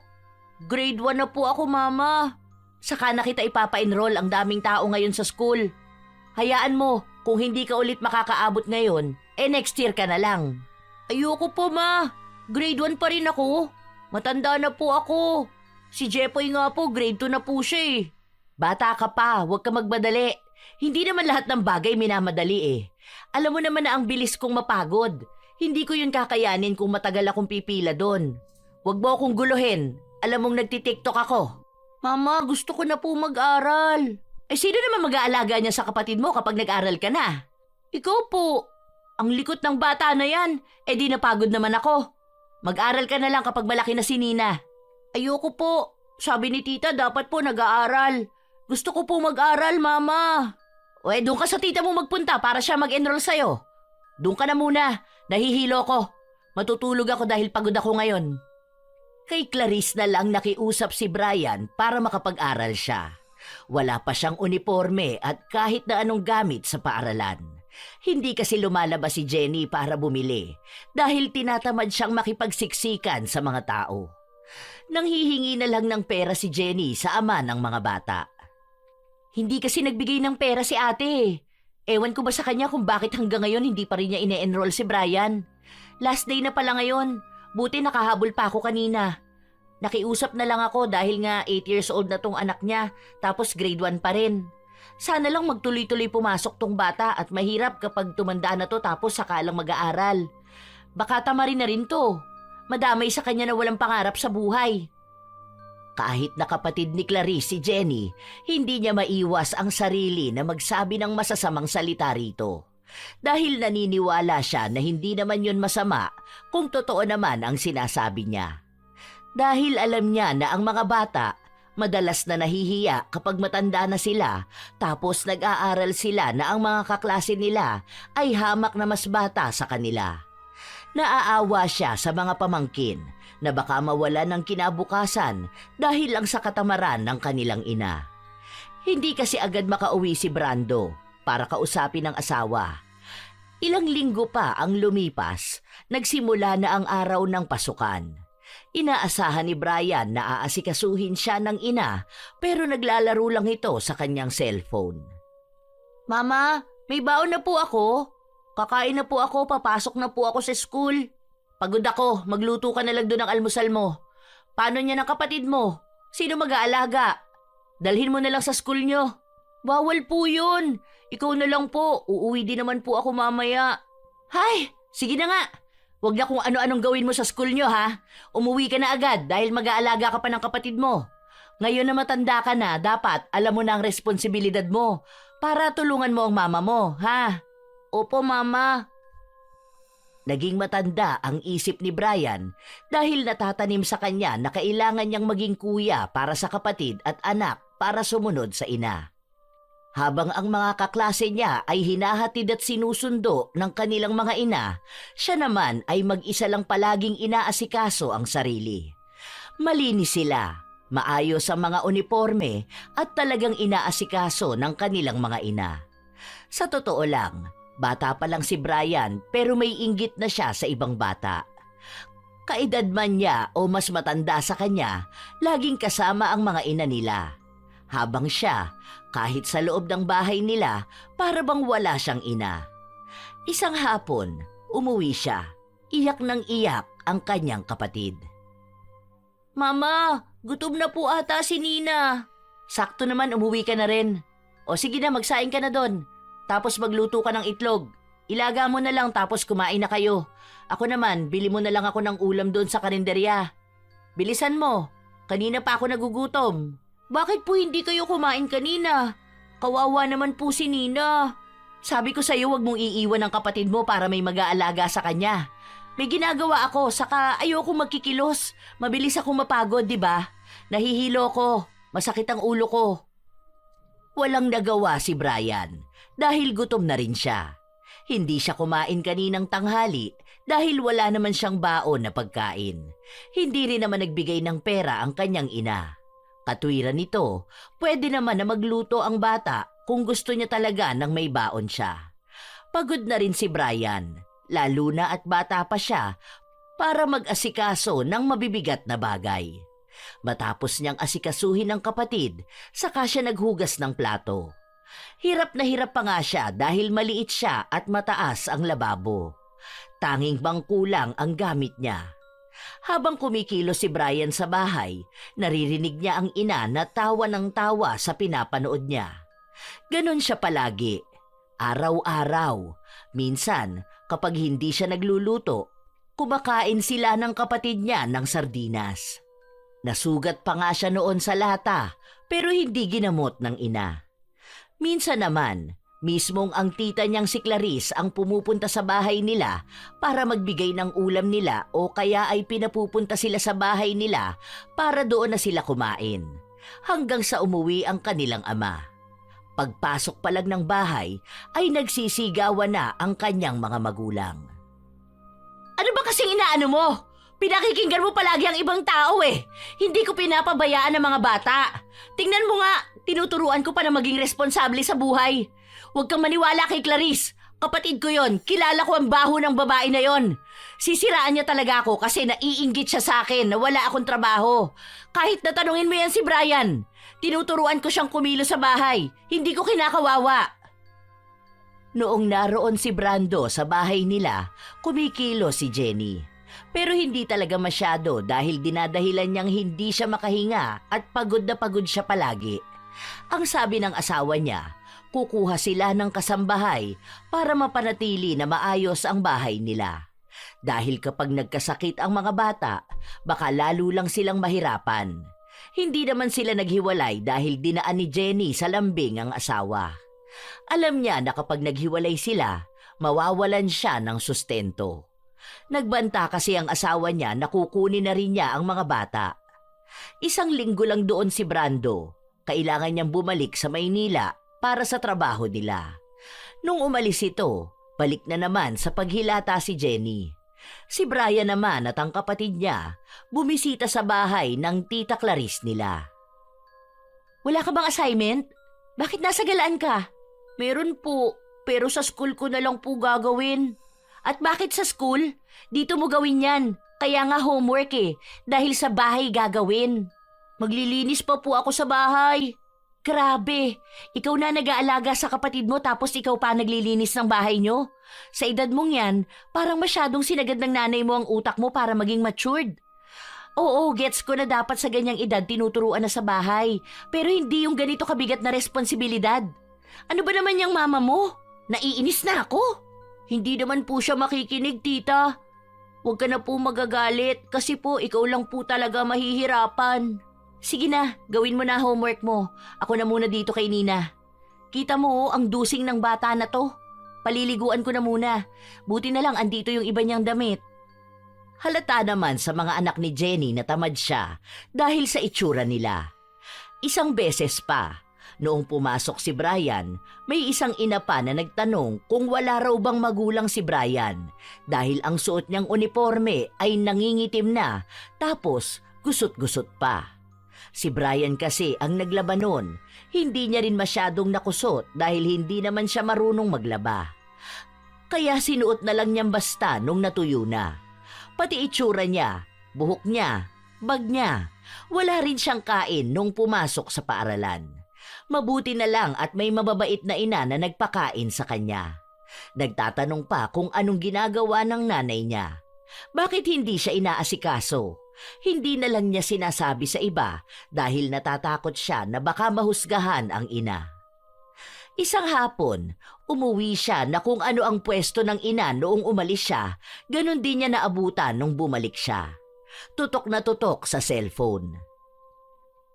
Speaker 2: Grade 1 na po ako, Mama. Saka na kita ipapa-enroll, ang daming tao ngayon sa school. Hayaan mo, kung hindi ka ulit makakaabot ngayon, next year ka na lang. Ayoko po, Ma. Grade 1 pa rin ako. Matanda na po ako. Si Jepoy nga po, grade 2 na po siya eh. Bata ka pa, huwag ka magmadali. Hindi naman lahat ng bagay minamadali eh. Alam mo naman na ang bilis kong mapagod. Hindi ko yun kakayanin kung matagal akong pipila doon. Huwag mo akong guluhin. Alam mong nagtitiktok ako. Mama, gusto ko na po mag-aral. Sino naman mag-aalaga niya sa kapatid mo kapag nag-aral ka na? Ikaw po. Ang likot ng bata na yan. Di napagod naman ako. Mag-aral ka na lang kapag malaki na si Nina. Ayoko po. Sabi ni tita dapat po nag-aaral. Gusto ko po mag-aral, Mama. Doon ka sa tita mo magpunta para siya mag-enroll sa'yo. Doon ka na muna. Nahihilo ko. Matutulog ako dahil pagod ako ngayon. Kay Clarice na lang nakiusap si Brian para makapag-aral siya. Wala pa siyang uniforme at kahit na anong gamit sa paaralan. Hindi kasi lumalabas si Jenny para bumili dahil tinatamad siyang makipagsiksikan sa mga tao. Nanghihingi na lang ng pera si Jenny sa ama ng mga bata. Hindi kasi nagbigay ng pera si ate. Ewan ko ba sa kanya kung bakit hanggang ngayon hindi pa rin niya ine-enroll si Brian. Last day na pala ngayon. Buti nakahabol pa ako kanina. Nakiusap na lang ako dahil nga 8 years old na tong anak niya tapos grade 1 pa rin. Sana lang magtuloy-tuloy pumasok tong bata at mahirap kapag tumanda na to tapos saka lang mag-aaral. Baka tamarin na rin to. Madamay sa kanya na walang pangarap sa buhay. Kahit na kapatid ni Clarice si Jenny, hindi niya maiwas ang sarili na magsabi ng masasamang salita rito. Dahil naniniwala siya na hindi naman yun masama kung totoo naman ang sinasabi niya. Dahil alam niya na ang mga bata madalas na nahihiya kapag matanda na sila tapos nag-aaral sila na ang mga kaklase nila ay hamak na mas bata sa kanila. Naaawa siya sa mga pamangkin na baka mawala ng kinabukasan dahil lang sa katamaran ng kanilang ina. Hindi kasi agad makauwi si Brando para kausapin ang asawa. Ilang linggo pa ang lumipas, nagsimula na ang araw ng pasukan. Inaasahan ni Brian na aasikasuhin siya ng ina pero naglalaro lang ito sa kanyang cellphone. Mama, may baon na po ako. Kakain na po ako, papasok na po ako sa school. Pagod ako, magluto ka na lang doon ng almusal mo. Paano niya ng kapatid mo? Sino mag-aalaga? Dalhin mo na lang sa school nyo. Bawal po yun. Ikaw na lang po, uuwi din naman po ako mamaya. Hay, sige na nga. Huwag na kung ano-anong gawin mo sa school nyo ha. Umuwi ka na agad dahil mag-aalaga ka pa ng kapatid mo. Ngayon na matanda ka na, dapat alam mo na ang responsibilidad mo para tulungan mo ang mama mo, ha? Opo, mama. Naging matanda ang isip ni Brian dahil natatanim sa kanya na kailangan niyang maging kuya para sa kapatid at anak para sumunod sa ina. Habang ang mga kaklase niya ay hinahatid at sinusundo ng kanilang mga ina, siya naman ay mag-isa lang palaging inaasikaso ang sarili. Malinis sila, maayos ang mga uniforme at talagang inaasikaso ng kanilang mga ina. Sa totoo lang, bata pa lang si Brian pero may inggit na siya sa ibang bata. Kaedad man niya o mas matanda sa kanya, laging kasama ang mga ina nila. Habang siya, kahit sa loob ng bahay nila, para bang wala siyang ina. Isang hapon, umuwi siya. Iyak ng iyak ang kanyang kapatid. Mama, gutom na po ata si Nina. Sakto naman umuwi ka na rin. O sige na, magsaing ka na doon. Tapos magluto ka ng itlog. Ilaga mo na lang tapos kumain na kayo. Ako naman, bili mo na lang ako ng ulam doon sa karinderya. Bilisan mo, kanina pa ako nagugutom. Bakit po hindi kayo kumain kanina? Kawawa naman po si Nina. Sabi ko sa'yo wag mong iiwan ang kapatid mo para may mag-aalaga sa kanya. May ginagawa ako, saka ayoko magkikilos. Mabilis ako mapagod, di ba? Nahihilo ko, masakit ang ulo ko. Walang nagawa si Brian dahil gutom na rin siya. Hindi siya kumain kaninang tanghali dahil wala naman siyang baon na pagkain. Hindi rin naman nagbigay ng pera ang kanyang ina. Katwiran nito, pwede naman na magluto ang bata kung gusto niya talaga ng may baon siya. Pagod na rin si Brian, lalo na at bata pa siya, para mag-asikaso ng mabibigat na bagay. Matapos niyang asikasuhin ng kapatid, saka siya naghugas ng plato. Hirap na hirap pa nga siya dahil maliit siya at mataas ang lababo. Tanging bangkulang ang gamit niya. Habang kumikilos si Brian sa bahay, naririnig niya ang ina na tawa ng tawa sa pinapanood niya. Ganon siya palagi, araw-araw. Minsan, kapag hindi siya nagluluto, kumakain sila ng kapatid niya ng sardinas. Nasugat pa nga siya noon sa lata, pero hindi ginamot ng ina. Minsan naman, mismong ang tita niyang si Clarice ang pumupunta sa bahay nila para magbigay ng ulam nila o kaya ay pinapupunta sila sa bahay nila para doon na sila kumain. Hanggang sa umuwi ang kanilang ama. Pagpasok pa lang ng bahay ay nagsisigawan na ang kanyang mga magulang. Ano ba kasing inaano mo? Pinakikinggan mo palagi ang ibang tao eh. Hindi ko pinapabayaan ang mga bata. Tingnan mo nga, tinuturuan ko pa na maging responsable sa buhay. Huwag kang maniwala kay Clarice. Kapatid ko yon. Kilala ko ang baho ng babae na yon. Sisiraan niya talaga ako kasi naiinggit siya sa akin na wala akong trabaho. Kahit natanungin mo yan si Brian, tinuturuan ko siyang kumilos sa bahay. Hindi ko kinakawawa. Noong naroon si Brando sa bahay nila, kumikilos si Jenny. Pero hindi talaga masyado dahil dinadahilan niyang hindi siya makahinga at pagod na pagod siya palagi. Ang sabi ng asawa niya, kukuha sila ng kasambahay para mapanatili na maayos ang bahay nila. Dahil kapag nagkasakit ang mga bata, baka lalo lang silang mahirapan. Hindi naman sila naghiwalay dahil dinaan ni Jenny sa lambing ang asawa. Alam niya na kapag naghiwalay sila, mawawalan siya ng sustento. Nagbanta kasi ang asawa niya na kukunin na rin niya ang mga bata. Isang linggo lang doon si Brando. Kailangan niyang bumalik sa Maynila para sa trabaho nila. Nung umalis ito, balik na naman sa paghilata si Jenny. Si Brian naman at ang kapatid niya bumisita sa bahay ng tita Clarice nila. Wala ka bang assignment? Bakit nasa galaan ka? Meron po,
Speaker 1: pero sa school ko na lang po gagawin. At bakit sa school? Dito mo gawin yan. Kaya nga homework dahil sa bahay gagawin. Maglilinis pa po ako sa bahay. Grabe, ikaw na nag-aalaga sa kapatid mo tapos ikaw pa naglilinis ng bahay nyo? Sa edad mong yan, parang masyadong sinagad ng nanay mo ang utak mo para maging matured. Oo, gets ko na dapat sa ganyang edad tinuturuan na sa bahay. Pero hindi yung ganito kabigat na responsibilidad. Ano ba naman yung mama mo? Naiinis na ako. Hindi naman po siya makikinig, tita. Huwag ka na po magagalit kasi po ikaw lang po talaga mahihirapan. Sige na, gawin mo na homework mo. Ako na muna dito kay Nina. Kita mo ang dusing ng bata na to. Paliliguan ko na muna. Buti na lang andito yung iba niyang damit.
Speaker 2: Halata naman sa mga anak ni Jenny na tamad siya dahil sa itsura nila. Isang beses pa, noong pumasok si Brian, may isang ina pa na nagtanong kung wala raw bang magulang si Brian dahil ang suot niyang uniforme ay nangingitim na tapos gusot-gusot pa. Si Brian kasi ang naglaban nun, hindi niya rin masyadong nakusot dahil hindi naman siya marunong maglaba. Kaya sinuot na lang niyang basta nung natuyo na. Pati itsura niya, buhok niya, bag niya, wala rin siyang kain nung pumasok sa paaralan. Mabuti na lang at may mababait na ina na nagpakain sa kanya. Nagtatanong pa kung anong ginagawa ng nanay niya. Bakit hindi siya inaasikaso? Hindi na lang niya sinasabi sa iba dahil natatakot siya na baka mahusgahan ang ina. Isang hapon, umuwi siya na kung ano ang pwesto ng ina noong umalis siya, ganun din niya naabutan nung bumalik siya. Tutok na tutok sa cellphone.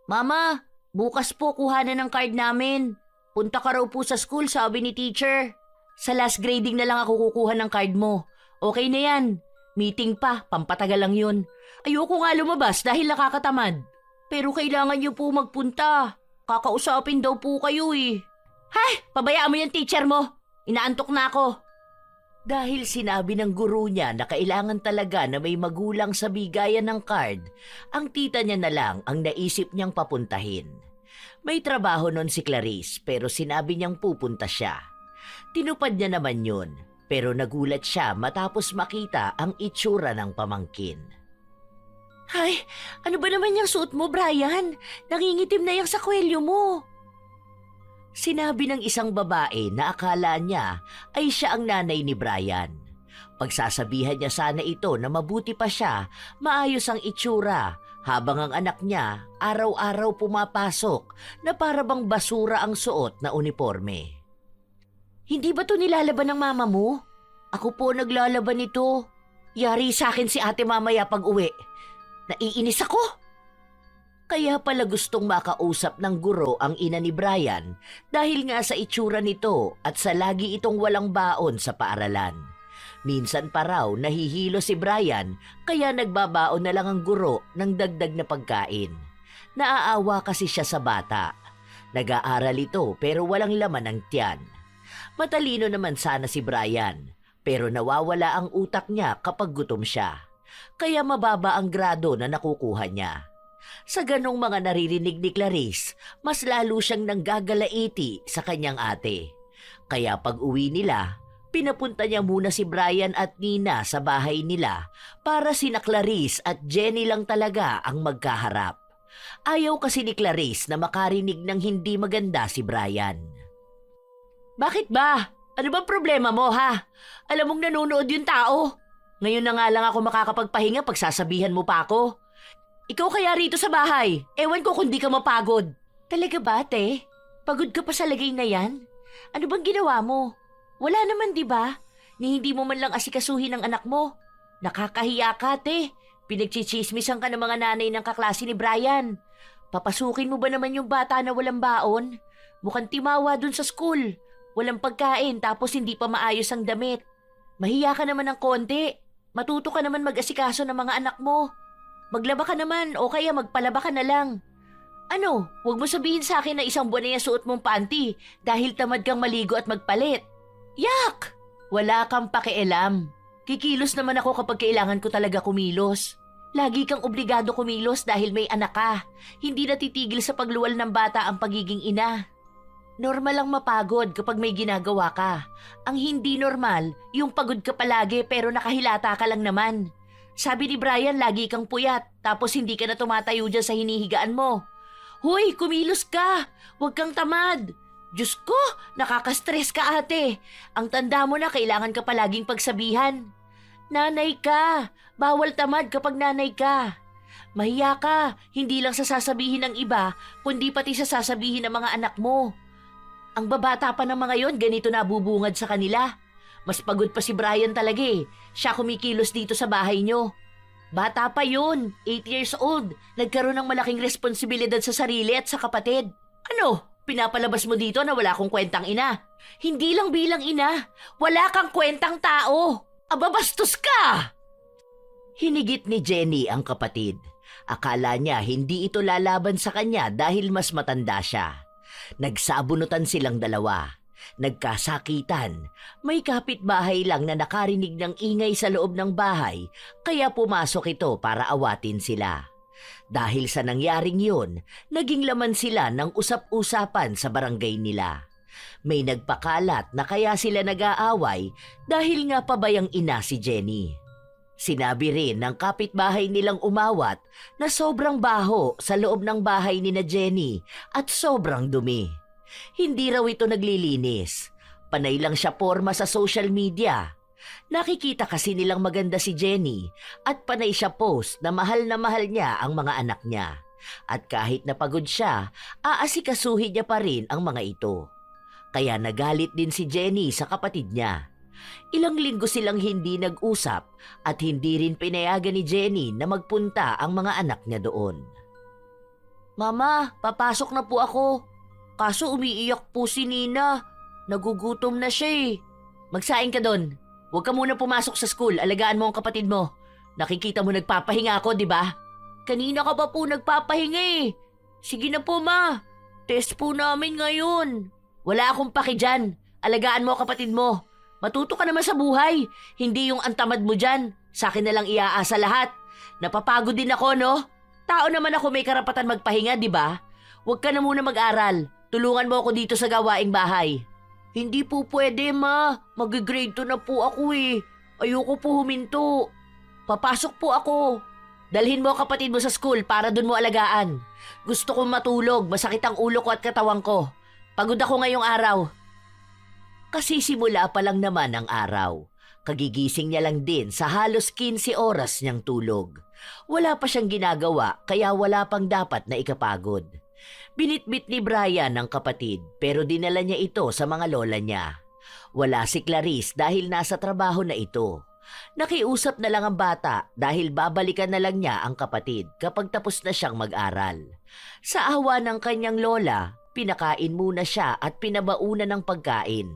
Speaker 2: Mama, bukas po kuhanan ng card namin. Punta ka raw po sa school, sabi ni teacher. Sa last grading na lang ako kukuha ng card mo. Okay na yan. Meeting pa, pampatagal lang yun. Ayoko nga lumabas dahil nakakatamad. Pero kailangan niyo po magpunta. Kakausapin daw po kayo Hay! Pabayaan mo yung teacher mo! Inaantok na ako! Dahil sinabi ng guro niya na kailangan talaga na may magulang sa bigayan ng card, ang tita niya na lang ang naisip niyang papuntahin. May trabaho nun si Clarice pero sinabi niyang pupunta siya. Tinupad niya naman yun pero nagulat siya matapos makita ang itsura ng pamangkin. Hay! Ano ba naman yung suot mo, Brian? Nangingitim na yung sakwelyo mo! Sinabi ng isang babae na akala niya ay siya ang nanay ni Brian. Pagsasabihan niya sana ito na mabuti pa siya, maayos ang itsura, habang ang anak niya araw-araw pumapasok na para bang basura ang suot na uniforme. Hindi ba to nilalaban ng mama mo? Ako po naglalaban nito. Yari sa akin si ate mamaya pag uwi. Naiinis ako. Kaya pala gustong makausap ng guro ang ina ni Brian dahil nga sa itsura nito at sa lagi itong walang baon sa paaralan. Minsan pa raw nahihilo si Brian kaya nagbabaon na lang ang guro ng dagdag na pagkain. Naaawa kasi siya sa bata. Nag-aaral ito pero walang laman ang tiyan. Matalino naman sana si Brian pero nawawala ang utak niya kapag gutom siya. Kaya mababa ang grado na nakukuha niya. Sa ganong mga naririnig ni Clarice, mas lalo siyang nanggagalaiti sa kanyang ate. Kaya pag uwi nila, pinapunta niya muna si Brian at Nina sa bahay nila para sina Clarice at Jenny lang talaga ang magkaharap. Ayaw kasi ni Clarice na makarinig ng hindi maganda si Brian. Bakit ba? Ano bang problema mo ha? Alam mong nanonood yung tao. Ngayon na nga lang ako makakapagpahinga pag sasabihan mo pa ako. Ikaw kaya rito sa bahay? Ewan ko kung di ka mapagod. Talaga ba, te? Pagod ka pa sa lagay na yan? Ano bang ginawa mo? Wala naman, di ba? Ni hindi mo man lang asikasuhin ang anak mo. Nakakahiya ka, te. Pinagchichismisan ka ng mga nanay ng kaklase ni Brian. Papasukin mo ba naman yung bata na walang baon? Mukhang timawa dun sa school. Walang pagkain tapos hindi pa maayos ang damit. Mahiya ka naman ng konti. Matuto ka naman mag-asikaso ng mga anak mo. Maglaba ka naman o kaya magpalaba ka na lang. Ano, huwag mo sabihin sa akin na isang buwan na yung suot mong panty dahil tamad kang maligo at magpalit. Yak! Wala kang pakialam. Kikilos naman ako kapag kailangan ko talaga kumilos. Lagi kang obligado kumilos dahil may anak ka. Hindi natitigil sa pagluwal ng bata ang pagiging ina.
Speaker 1: Normal lang mapagod kapag may ginagawa ka. Ang hindi normal, yung pagod ka palagi pero nakahilata ka lang naman. Sabi ni Brian, lagi kang puyat tapos hindi ka na tumatayo dyan sa hinihigaan mo. Hoy, kumilos ka! Huwag kang tamad! Diyos ko, nakaka-stress ka ate. Ang tanda mo na kailangan ka palaging pagsabihan. Nanay ka! Bawal tamad kapag nanay ka. Mahiya ka, hindi lang sa sasabihin ng iba, kundi pati sa sasabihin ng mga anak mo. Ang babata pa ng mga yon, ganito nabubungad sa kanila. Mas pagod pa si Brian talaga eh. Siya kumikilos dito sa bahay nyo. Bata pa yun, 8 years old. Nagkaroon ng malaking responsibilidad sa sarili at sa kapatid. Ano, pinapalabas mo dito na wala akong kwentang ina? Hindi lang bilang ina, wala kang kwentang tao. Aba, bastos ka!
Speaker 2: Hinigit ni Jenny ang kapatid. Akala niya hindi ito lalaban sa kanya dahil mas matanda siya. Nagsabunutan silang dalawa. Nagkasakitan. May kapitbahay lang na nakarinig ng ingay sa loob ng bahay, kaya pumasok ito para awatin sila. Dahil sa nangyaring yun, naging laman sila ng usap-usapan sa barangay nila. May nagpakalat na kaya sila nag-aaway dahil nga pabayang ina si Jenny. Sinabi rin ng kapitbahay nilang umawat na sobrang baho sa loob ng bahay ni na Jenny at sobrang dumi. Hindi raw ito naglilinis. Panay lang siya porma sa social media. Nakikita kasi nilang maganda si Jenny at panay siya post na mahal niya ang mga anak niya. At kahit napagod siya, aasikasuhin niya pa rin ang mga ito. Kaya nagalit din si Jenny sa kapatid niya. Ilang linggo silang hindi nag-usap at hindi rin pinayagan ni Jenny na magpunta ang mga anak niya doon.
Speaker 1: Mama, papasok na po ako. Kaso umiiyak po si Nina. Nagugutom na siya eh.
Speaker 2: Magsaing ka doon. Huwag ka muna pumasok sa school. Alagaan mo ang kapatid mo. Nakikita mo nagpapahinga ako, di ba?
Speaker 1: Kanina ka pa po nagpapahinga eh. Sige na po ma. Test po namin ngayon.
Speaker 2: Wala akong paki dyan. Alagaan mo ang kapatid mo. Matuto ka naman sa buhay. Hindi yung antamad mo dyan. Sa akin na lang iaasa lahat. Napapagod din ako, no? Tao naman ako, may karapatan magpahinga, di ba? Huwag ka na muna mag-aral. Tulungan mo ako dito sa gawaing bahay.
Speaker 1: Hindi po pwede, ma. Mag-grade 2 na po ako eh. Ayoko po huminto. Papasok po ako.
Speaker 2: Dalhin mo ang kapatid mo sa school para dun mo alagaan. Gusto kong matulog. Masakit ang ulo ko at katawan ko. Pagod ako ngayong araw. Kasi simula pa lang naman ang araw. Kagigising niya lang din sa halos 15 oras niyang tulog. Wala pa siyang ginagawa kaya wala pang dapat na ikapagod. Binitbit ni Brian ang kapatid pero dinala niya ito sa mga lola niya. Wala si Clarice dahil nasa trabaho na ito. Nakiusap na lang ang bata dahil babalikan na lang niya ang kapatid kapag tapos na siyang mag-aral. Sa awa ng kanyang lola, pinakain muna siya at pinabauna ng pagkain.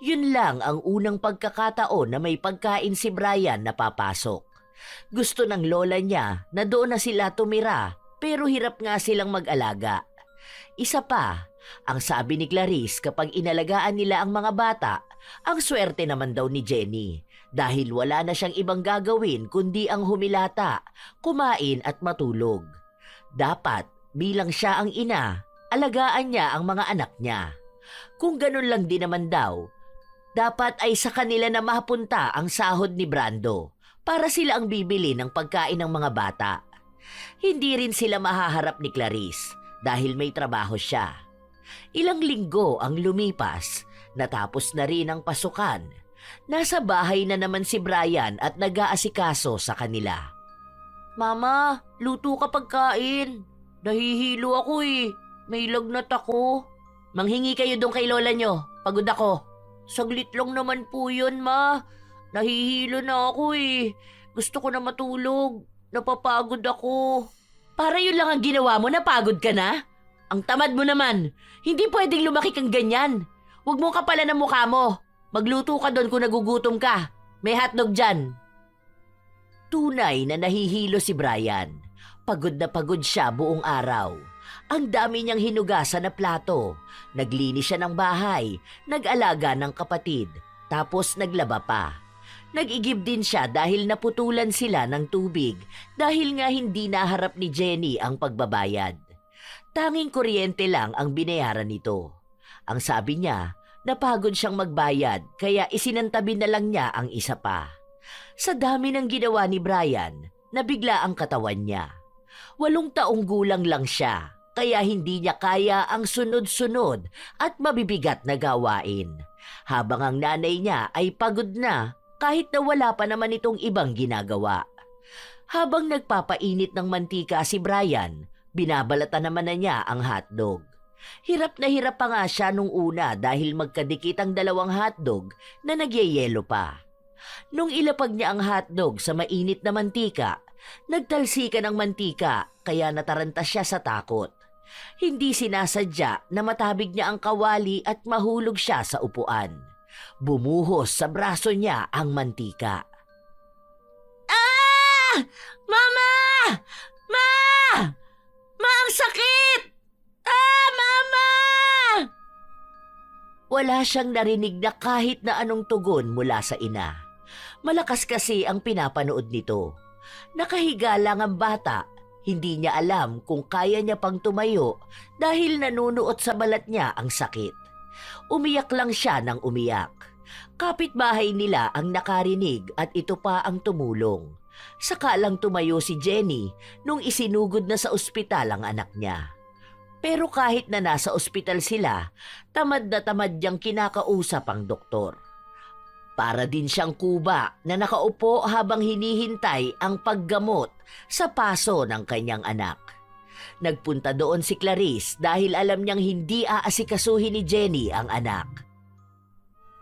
Speaker 2: Yun lang ang unang pagkakataon na may pagkain si Brian na papasok. Gusto ng lola niya na doon na sila tumira pero hirap nga silang mag-alaga. Isa pa, ang sabi ni Clarice kapag inalagaan nila ang mga bata, ang swerte naman daw ni Jenny dahil wala na siyang ibang gagawin kundi ang humilata, kumain at matulog. Dapat bilang siya ang ina, alagaan niya ang mga anak niya. Kung ganun lang din naman daw, dapat ay sa kanila na mapunta ang sahod ni Brando para sila ang bibili ng pagkain ng mga bata. Hindi rin sila mahaharap ni Clarice dahil may trabaho siya. Ilang linggo ang lumipas, natapos na rin ang pasukan. Nasa bahay na naman si Brian at nag-aasikaso sa kanila.
Speaker 1: Mama, luto ka pagkain. Nahihilo ako eh. May lagnat ako.
Speaker 2: Manghingi kayo doon kay lola nyo. Pagod ako.
Speaker 1: Saglit lang naman po yun, ma. Nahihilo na ako eh. Gusto ko na matulog. Napapagod ako.
Speaker 2: Para yun lang ang ginawa mo, napagod ka na? Ang tamad mo naman. Hindi pwedeng lumaki kang ganyan. Huwag mo kapalan ang mukha mo. Magluto ka doon kung nagugutom ka. May hotdog dyan. Tunay na nahihilo si Brian. Pagod na pagod siya buong araw. Ang dami niyang hinugasan na plato. Naglinis siya ng bahay, nag-alaga ng kapatid, tapos naglaba pa. Nag-igib din siya dahil naputulan sila ng tubig dahil nga hindi naharap ni Jenny ang pagbabayad. Tanging kuryente lang ang binayaran nito. Ang sabi niya, napagod siyang magbayad kaya isinantabi na lang niya ang isa pa. Sa dami ng ginawa ni Brian, nabigla ang katawan niya. 8 taong gulang lang siya, kaya hindi niya kaya ang sunod-sunod at mabibigat na gawain. Habang ang nanay niya ay pagod na kahit na wala pa naman itong ibang ginagawa. Habang nagpapainit ng mantika si Brian, binabalatan naman na niya ang hotdog. Hirap na hirap pa nga siya nung una dahil magkadikit ang 2 hotdog na nagyayelo pa. Nung ilapag niya ang hotdog sa mainit na mantika, nagtalsikan ang mantika kaya nataranta siya sa takot. Hindi sinasadya na matabig niya ang kawali at mahulog siya sa upuan. Bumuhos sa braso niya ang mantika. Ah! Mama! Ma! Ma, ang sakit! Ah, Mama! Wala siyang narinig na kahit na anong tugon mula sa ina. Malakas kasi ang pinapanood nito. Nakahiga lang ang bata. Hindi niya alam kung kaya niya pang tumayo dahil nanunuot sa balat niya ang sakit. Umiyak lang siya ng umiyak. Kapitbahay nila ang nakarinig at ito pa ang tumulong. Saka lang tumayo si Jenny nung isinugod na sa ospital ang anak niya. Pero kahit na nasa ospital sila, tamad na tamad niyang kinakausap ang doktor. Para din siyang kuba na nakaupo habang hinihintay ang paggamot sa paso ng kanyang anak. Nagpunta doon si Clarice dahil alam niyang hindi aasikasuhin ni Jenny ang anak.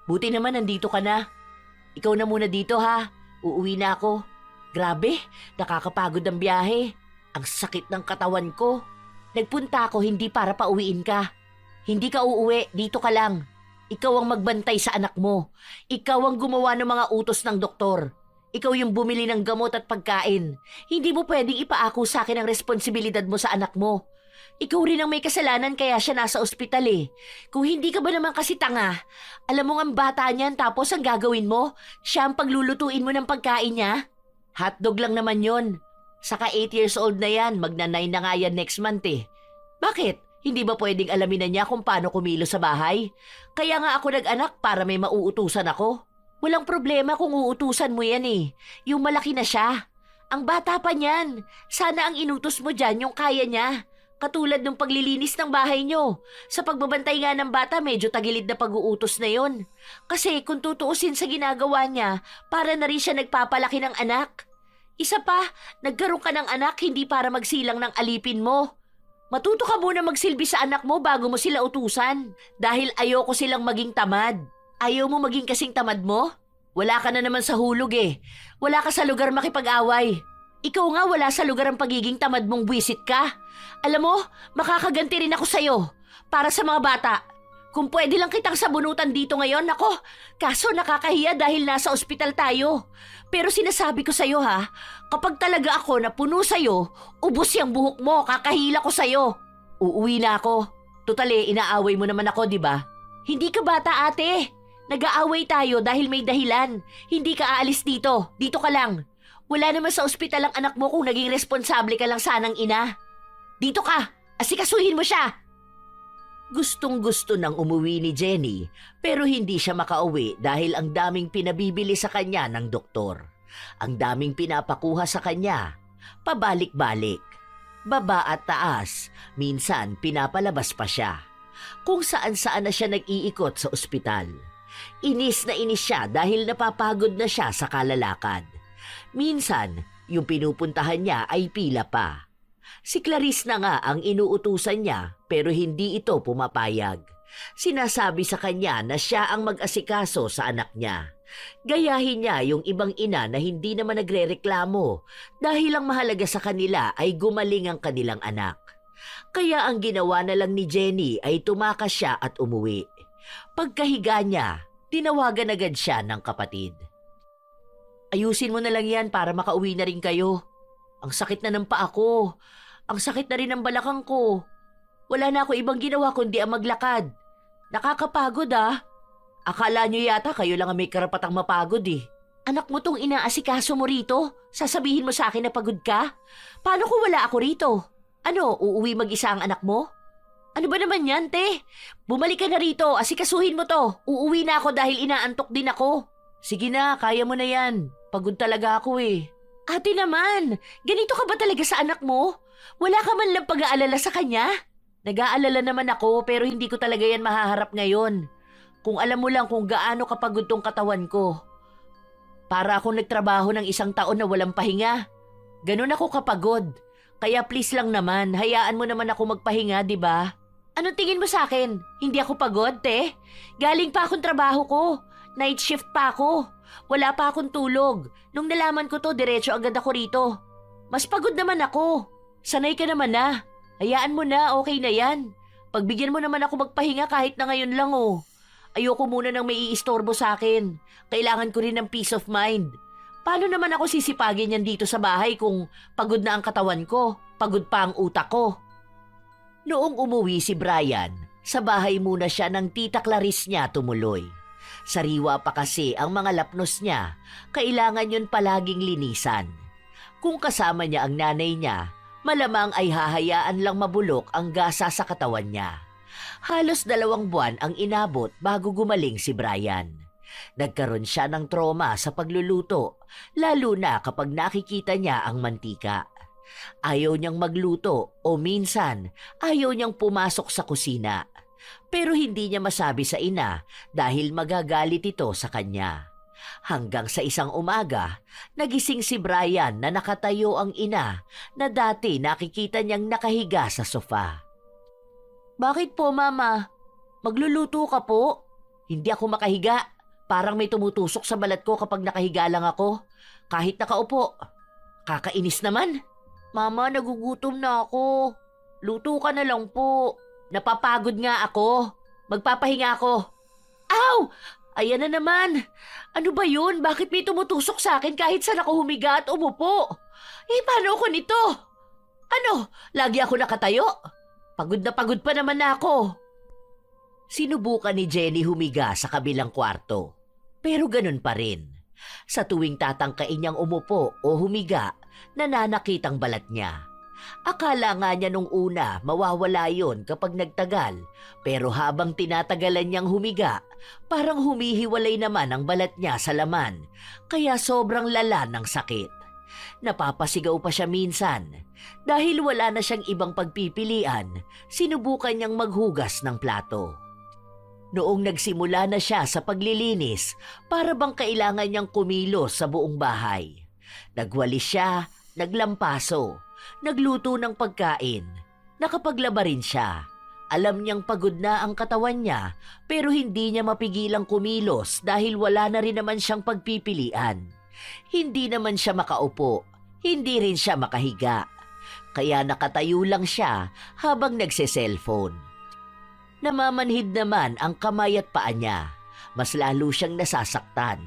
Speaker 2: Buti naman nandito ka na. Ikaw na muna dito ha. Uuwi na ako. Grabe, nakakapagod ang biyahe. Ang sakit ng katawan ko. Nagpunta ako hindi para pauwiin ka. Hindi ka uuwi, dito ka lang. Ikaw ang magbantay sa anak mo. Ikaw ang gumawa ng mga utos ng doktor. Ikaw yung bumili ng gamot at pagkain. Hindi mo pwedeng ipaako sa akin ang responsibilidad mo sa anak mo. Ikaw rin ang may kasalanan kaya siya nasa ospital eh. Kung hindi ka ba naman kasi tanga, alam mo ang bata niyan tapos ang gagawin mo, siya ang paglulutuin mo ng pagkain niya? Hotdog lang naman yon. Saka 8 years old na yan, magna-9 na nga yan next month eh. Bakit? Hindi ba pwedeng alamin na niya kung paano kumilos sa bahay? Kaya nga ako nag-anak para may mauutusan ako. Walang problema kung uutusan mo yan eh. Yung malaki na siya. Ang bata pa niyan. Sana ang inutos mo dyan yung kaya niya. Katulad ng paglilinis ng bahay nyo. Sa pagbabantay nga ng bata, medyo tagilid na pag-uutos na yon. Kasi kung tutuusin sa ginagawa niya, para na rin siya nagpapalaki ng anak. Isa pa, nagkaroon ka ng anak hindi para magsilang ng alipin mo. Matuto ka muna magsilbi sa anak mo bago mo sila utusan. Dahil ayoko silang maging tamad. Ayaw mo maging kasing tamad mo? Wala ka na naman sa hulog eh. Wala ka sa lugar makipag-away. Ikaw nga wala sa lugar ang pagiging tamad mong buwisit ka. Alam mo, makakaganti rin ako sa'yo. Para sa mga bata. Kung pwede lang kitang sabunutan dito ngayon, nako, kaso nakakahiya dahil nasa ospital tayo. Pero sinasabi ko sa'yo ha, kapag talaga ako na puno sa'yo, ubos yung buhok mo, kakahila ko sa'yo. Uuwi na ako. Tutali, inaaway mo naman ako, di ba? Hindi ka bata, ate. Nag-aaway tayo dahil may dahilan. Hindi ka aalis dito. Dito ka lang. Wala naman sa ospital ang anak mo kung naging responsable ka lang sanang ina. Dito ka. Asikasuhin mo siya. Gustong-gusto nang umuwi ni Jenny pero hindi siya makauwi dahil ang daming pinabibili sa kanya ng doktor. Ang daming pinapakuha sa kanya. Pabalik-balik. Baba at taas. Minsan pinapalabas pa siya. Kung saan-saan na siya nag-iikot sa ospital. Inis na inis siya dahil napapagod na siya sa kalalakad. Minsan, yung pinupuntahan niya ay pila pa. Si Clarice na nga ang inuutusan niya pero hindi ito pumapayag. Sinasabi sa kanya na siya ang mag-asikaso sa anak niya. Gayahin niya yung ibang ina na hindi naman nagrereklamo dahil ang mahalaga sa kanila ay gumaling ang kanilang anak. Kaya ang ginawa na lang ni Jenny ay tumakas siya at umuwi. Pagkahiga niya, tinawagan agad siya ng kapatid. Ayusin mo na lang yan para makauwi na rin kayo. Ang sakit na ng paa ko. Ang sakit na rin ng balakang ko. Wala na ako ibang ginawa kundi ang maglakad. Nakakapagod ah. Akala nyo yata kayo lang ang may karapatang mapagod eh. Anak mo tong inaasikaso mo rito. Sasabihin mo sa akin na pagod ka? Paano kung wala ako rito? Ano, uuwi mag-isa ang anak mo?
Speaker 1: Ano ba naman yan, te? Bumalik ka na rito, asikasuhin mo to. Uuwi na ako dahil inaantok din ako.
Speaker 2: Sige na, kaya mo na yan. Pagod talaga ako eh.
Speaker 1: Ate naman, ganito ka ba talaga sa anak mo? Wala ka man lang pag-aalala sa kanya?
Speaker 2: Nag-aalala naman ako pero hindi ko talaga yan mahaharap ngayon. Kung alam mo lang kung gaano kapagod tong katawan ko. Para akong nagtrabaho ng 1 taon na walang pahinga. Ganun ako kapagod. Kaya please lang naman, hayaan mo naman ako magpahinga, di ba?
Speaker 1: Anong tingin mo sa akin? Hindi ako pagod, te? Galing pa akong trabaho ko. Night shift pa ako. Wala pa akong tulog. Nung nalaman ko to, diretso agad ako rito. Mas pagod naman ako. Sanay ka naman na. Hayaan mo na, okay na yan. Pagbigyan mo naman ako magpahinga kahit na ngayon lang oh. Ayoko muna nang may iistorbo sa akin. Kailangan ko rin ng peace of mind. Paano naman ako sisipagin yan dito sa bahay kung pagod na ang katawan ko, pagod pa ang utak ko?
Speaker 2: Noong umuwi si Brian, sa bahay muna siya ng tita Clarice niya tumuloy. Sariwa pa kasi ang mga lapnos niya, kailangan yun palaging linisan. Kung kasama niya ang nanay niya, malamang ay hahayaan lang mabulok ang gasa sa katawan niya. Halos 2 buwan ang inabot bago gumaling si Brian. Nagkaroon siya ng trauma sa pagluluto, lalo na kapag nakikita niya ang mantika. Ayaw niyang magluto o minsan ayaw niyang pumasok sa kusina. Pero hindi niya masabi sa ina dahil magagalit ito sa kanya. Hanggang sa isang umaga, nagising si Brian na nakatayo ang ina na dati nakikita niyang nakahiga sa sofa.
Speaker 1: Bakit po, Mama? Magluluto ka po?
Speaker 2: Hindi ako makahiga. Parang may tumutusok sa balat ko kapag nakahiga lang ako. Kahit nakaupo. Kakainis naman.
Speaker 1: Mama, nagugutom na ako. Luto ka na lang po.
Speaker 2: Napapagod nga ako. Magpapahinga ako.
Speaker 1: Aw! Ayan na naman. Ano ba yun? Bakit may tumutusok sa akin kahit saan ako humiga at umupo? Paano ako nito? Ano? Lagi ako nakatayo? Pagod na pagod pa naman ako.
Speaker 2: Sinubukan ni Jenny humiga sa kabilang kwarto. Pero ganun pa rin. Sa tuwing tatangkain niyang umupo o humiga, nananakit ang balat niya. Akala nga niya nung una mawawala yon kapag nagtagal, pero habang tinatagalan niyang humiga, parang humihiwalay naman ang balat niya sa laman, kaya sobrang lala ng sakit. Napapasigaw pa siya minsan. Dahil wala na siyang ibang pagpipilian, sinubukan niyang maghugas ng plato. Noong nagsimula na siya sa paglilinis, para bang kailangan niyang kumilos sa buong bahay. Nagwalis siya, naglampaso, nagluto ng pagkain, nakapaglaba rin siya. Alam niyang pagod na ang katawan niya pero hindi niya mapigilang kumilos dahil wala na rin naman siyang pagpipilian. Hindi naman siya makaupo, hindi rin siya makahiga. Kaya nakatayo lang siya habang nagse-cellphone. Namamanhid naman ang kamay at paa niya. Mas lalo siyang nasasaktan.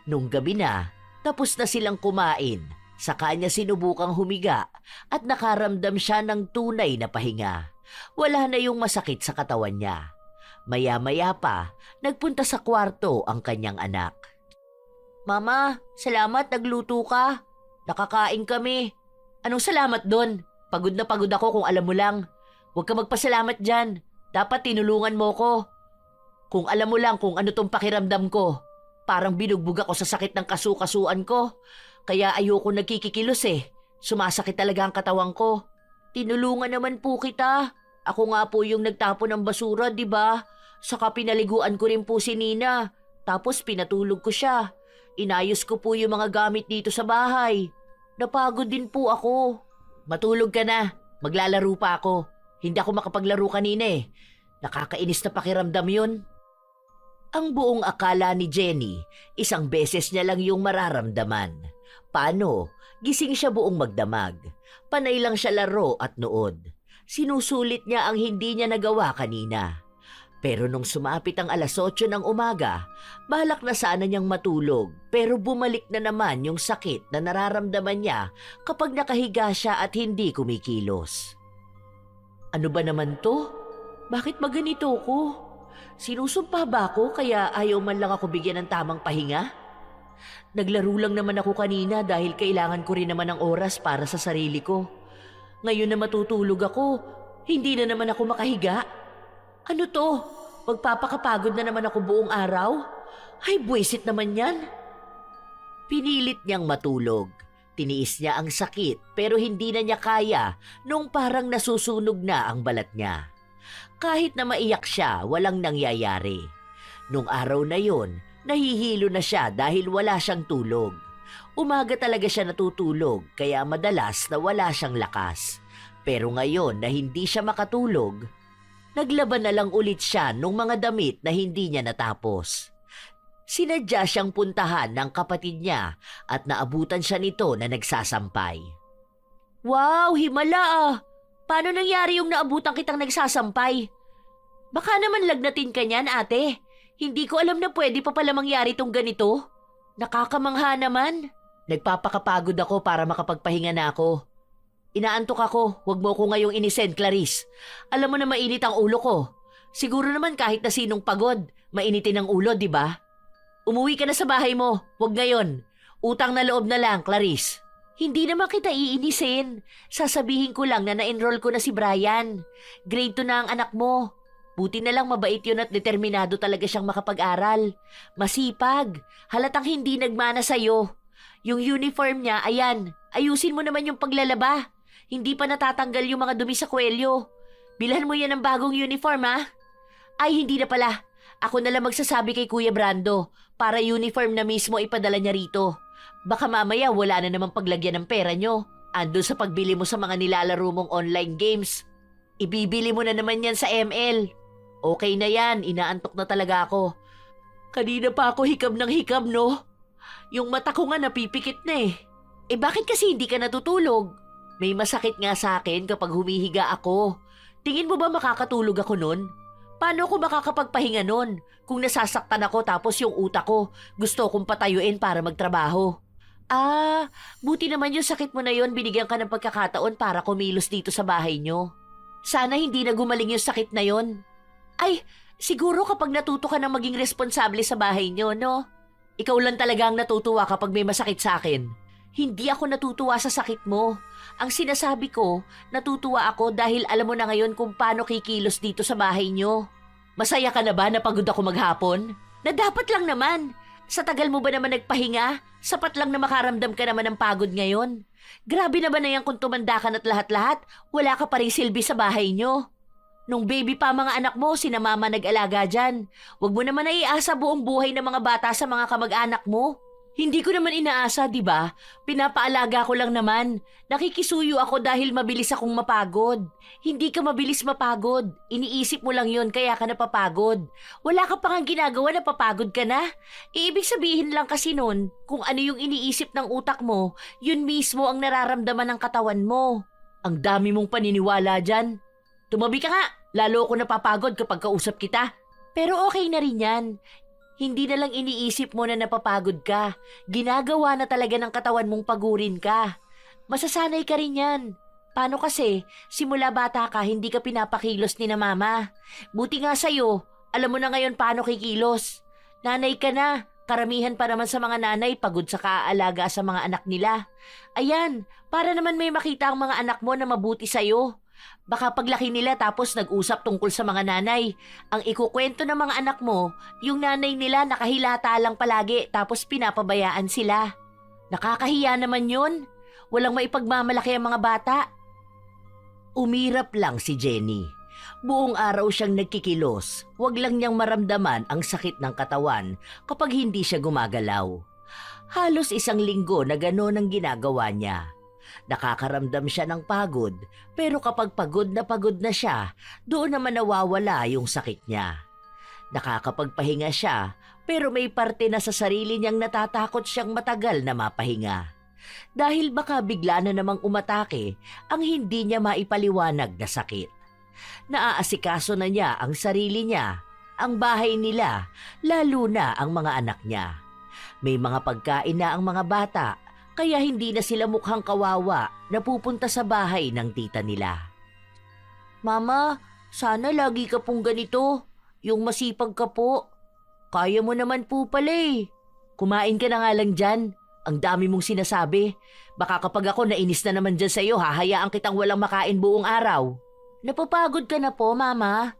Speaker 2: Nung gabi na, tapos na silang kumain. Saka niya sinubukang humiga at nakaramdam siya ng tunay na pahinga. Wala na yung masakit sa katawan niya. Maya-maya pa, nagpunta sa kwarto ang kanyang anak.
Speaker 1: Mama, salamat nagluto ka. Nakakain kami. Anong salamat doon? Pagod na pagod ako kung alam mo lang. Huwag ka magpasalamat dyan. Dapat tinulungan mo ko. Kung alam mo lang kung ano tong pakiramdam ko. Parang binugbog ako sa sakit ng kasukasuan ko. Kaya ayoko nagkikikilos eh. Sumasakit talaga ang katawan ko. Tinulungan naman po kita. Ako nga po yung nagtapon ng basura, di ba? Saka pinaliguan ko rin po si Nina. Tapos pinatulog ko siya. Inayos ko po yung mga gamit dito sa bahay. Napagod din po ako.
Speaker 2: Matulog ka na. Maglalaro pa ako. Hindi ako makapaglaro kanina eh. Nakakainis na pakiramdam yun. Ang buong akala ni Jenny, isang beses niya lang yung mararamdaman. Paano? Gising siya buong magdamag. Panay lang siya laro at nood. Sinusulit niya ang hindi niya nagawa kanina. Pero nung sumapit ang 8:00 ng umaga, balak na sana niyang matulog pero bumalik na naman yung sakit na nararamdaman niya kapag nakahiga siya at hindi kumikilos. Ano ba naman to? Bakit ba ganito ko? Sinusumpa ba ako kaya ayaw man lang ako bigyan ng tamang pahinga? Naglaro lang naman ako kanina dahil kailangan ko rin naman ng oras para sa sarili ko. Ngayon na matutulog ako,
Speaker 1: Hindi na naman ako makahiga. Ano to? Magpapakapagod na naman ako buong araw? Ay, buwisit naman yan.
Speaker 2: Pinilit niyang matulog. Tiniis niya ang sakit pero hindi na niya kaya nung parang nasusunog na ang balat niya. Kahit na maiyak siya, walang nangyayari. Nung araw na yon, nahihilo na siya dahil wala siyang tulog. Umaga talaga siya natutulog kaya madalas na wala siyang lakas. Pero ngayon na hindi siya makatulog, naglaban na lang ulit siya nung mga damit na hindi niya natapos. Sinadya siyang puntahan ng kapatid niya at naabutan siya nito na nagsasampay.
Speaker 1: Wow, himala ah! Paano nangyari yung naabutan kitang nagsasampay? Baka naman lagnatin ka niyan, ate. Hindi ko alam na pwede pa pala mangyari tong ganito. Nakakamangha naman.
Speaker 2: Nagpapakapagod ako para makapagpahinga na ako. Inaantok ako, wag mo ko ngayong inisend, Clarice. Alam mo na mainit ang ulo ko. Siguro naman kahit na sinong pagod, mainitin ang ulo, di ba? Umuwi ka na sa bahay mo, wag ngayon. Utang na loob na lang, Clarice.
Speaker 1: Hindi naman kita iinisin. Sasabihin ko lang na na-enroll ko na si Brian. Grade 2 na ang anak mo. Buti na lang mabait yun at determinado talaga siyang makapag-aral. Masipag. Halatang hindi nagmana sa'yo. Yung uniform niya, ayan. Ayusin mo naman yung paglalaba. Hindi pa natatanggal yung mga dumi sa kwelyo. Bilhan mo yan ng bagong uniform, ha? Ay, hindi na pala. Ako na lang magsasabi kay Kuya Brando para uniform na mismo ipadala niya rito. Baka mamaya wala na namang paglagyan ng pera nyo. Andun sa pagbili mo sa mga nilalaro mong online games. Ibibili mo na naman yan sa ML. Okay na yan, inaantok na talaga ako. Kanina pa ako hikab ng hikab, no? Yung mata ko nga napipikit na eh. Eh bakit kasi hindi ka natutulog? May masakit nga sa akin kapag humihiga ako. Tingin mo ba makakatulog ako nun? Paano ako makakapagpahinga nun kung nasasaktan ako tapos yung utak ko gusto kong patayuin para magtrabaho? Ah, buti naman yung sakit mo na yon binigyan ka ng pagkakataon para kumilos dito sa bahay nyo. Sana hindi na gumaling yung sakit na yon. Ay, siguro kapag natuto ka ng maging responsable sa bahay nyo, no? Ikaw lang talaga ang natutuwa kapag may masakit sa akin. Hindi ako natutuwa sa sakit mo. Ang sinasabi ko, natutuwa ako dahil alam mo na ngayon kung paano kikilos dito sa bahay nyo. Masaya ka na ba na pagod ako maghapon? Na dapat lang naman. Sa tagal mo ba naman nagpahinga? Sapat lang na makaramdam ka naman ng pagod ngayon. Grabe na ba na yan kung tumanda ka na't lahat-lahat, wala ka pa rin silbi sa bahay nyo. Nung baby pa mga anak mo, sina mama nag-alaga dyan. Huwag mo naman naiasa buong buhay ng mga bata sa mga kamag-anak mo. Hindi ko naman inaasa, di ba? Pinapaalaga ko lang naman. Nakikisuyo ako dahil mabilis akong mapagod. Hindi ka mabilis mapagod. Iniisip mo lang yon kaya ka napapagod. Wala ka pa nga ginagawa, napapagod ka na. Ibig sabihin lang kasi nun, kung ano yung iniisip ng utak mo, yun mismo ang nararamdaman ng katawan mo. Ang dami mong paniniwala dyan. Tumabi ka nga, lalo ako napapagod kapag kausap kita. Pero okay na rin yan. Hindi na lang iniisip mo na napapagod ka. Ginagawa na talaga ng katawan mong pagurin ka. Masasanay ka rin yan. Paano kasi, simula bata ka, hindi ka pinapakilos ni na mama. Buti nga sa'yo, alam mo na ngayon paano kikilos. Nanay ka na, karamihan pa naman sa mga nanay pagod sa kaalaga sa mga anak nila. Ayan, para naman may makita ang mga anak mo na mabuti sa'yo. Baka paglaki nila tapos nag-usap tungkol sa mga nanay. Ang ikukwento ng mga anak mo, yung nanay nila nakahilata lang palagi tapos pinapabayaan sila. Nakakahiya naman yun. Walang maipagmamalaki ang mga bata.
Speaker 2: Umirap lang si Jenny. Buong araw siyang nagkikilos. Huwag lang niyang maramdaman ang sakit ng katawan kapag hindi siya gumagalaw. Halos 1 linggo na gano'n ang ginagawa niya. Nakakaramdam siya ng pagod, pero kapag pagod na siya, doon naman nawawala yung sakit niya. Nakakapagpahinga siya, pero may parte na sa sarili niyang natatakot siyang matagal na mapahinga. Dahil baka bigla na namang umatake ang hindi niya maipaliwanag na sakit. Naaasikaso na niya ang sarili niya, ang bahay nila, lalo na ang mga anak niya. May mga pagkain na ang mga bata, kaya hindi na sila mukhang kawawa na pupunta sa bahay ng tita nila. Mama, sana lagi ka pong ganito. Yung masipag ka po. Kaya mo naman po pala eh. Kumain ka na nga lang dyan. Ang dami mong sinasabi. Baka kapag ako nainis na naman dyan sa'yo, hahayaan kitang walang makain buong araw.
Speaker 1: Napapagod ka na po, Mama.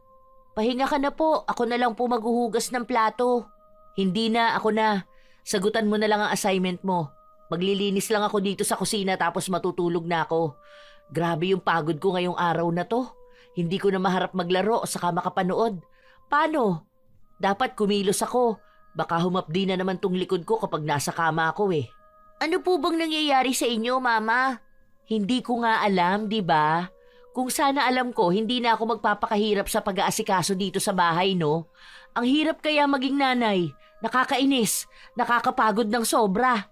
Speaker 1: Pahinga ka na po, ako na lang po maghuhugas ng plato.
Speaker 2: Hindi na, ako na. Sagutan mo na lang ang assignment mo. Maglilinis lang ako dito sa kusina tapos matutulog na ako. Grabe yung pagod ko ngayong araw na to. Hindi ko na maharap maglaro saka makapanood. Paano? Dapat kumilos ako. Baka humapdi na naman tong likod ko kapag nasa kama ako eh.
Speaker 1: Ano po bang nangyayari sa inyo, Mama?
Speaker 2: Hindi ko nga alam, di ba? Kung sana alam ko, hindi na ako magpapakahirap sa pag-aasikaso dito sa bahay, no? Ang hirap kaya maging nanay. Nakakainis. Nakakapagod ng sobra.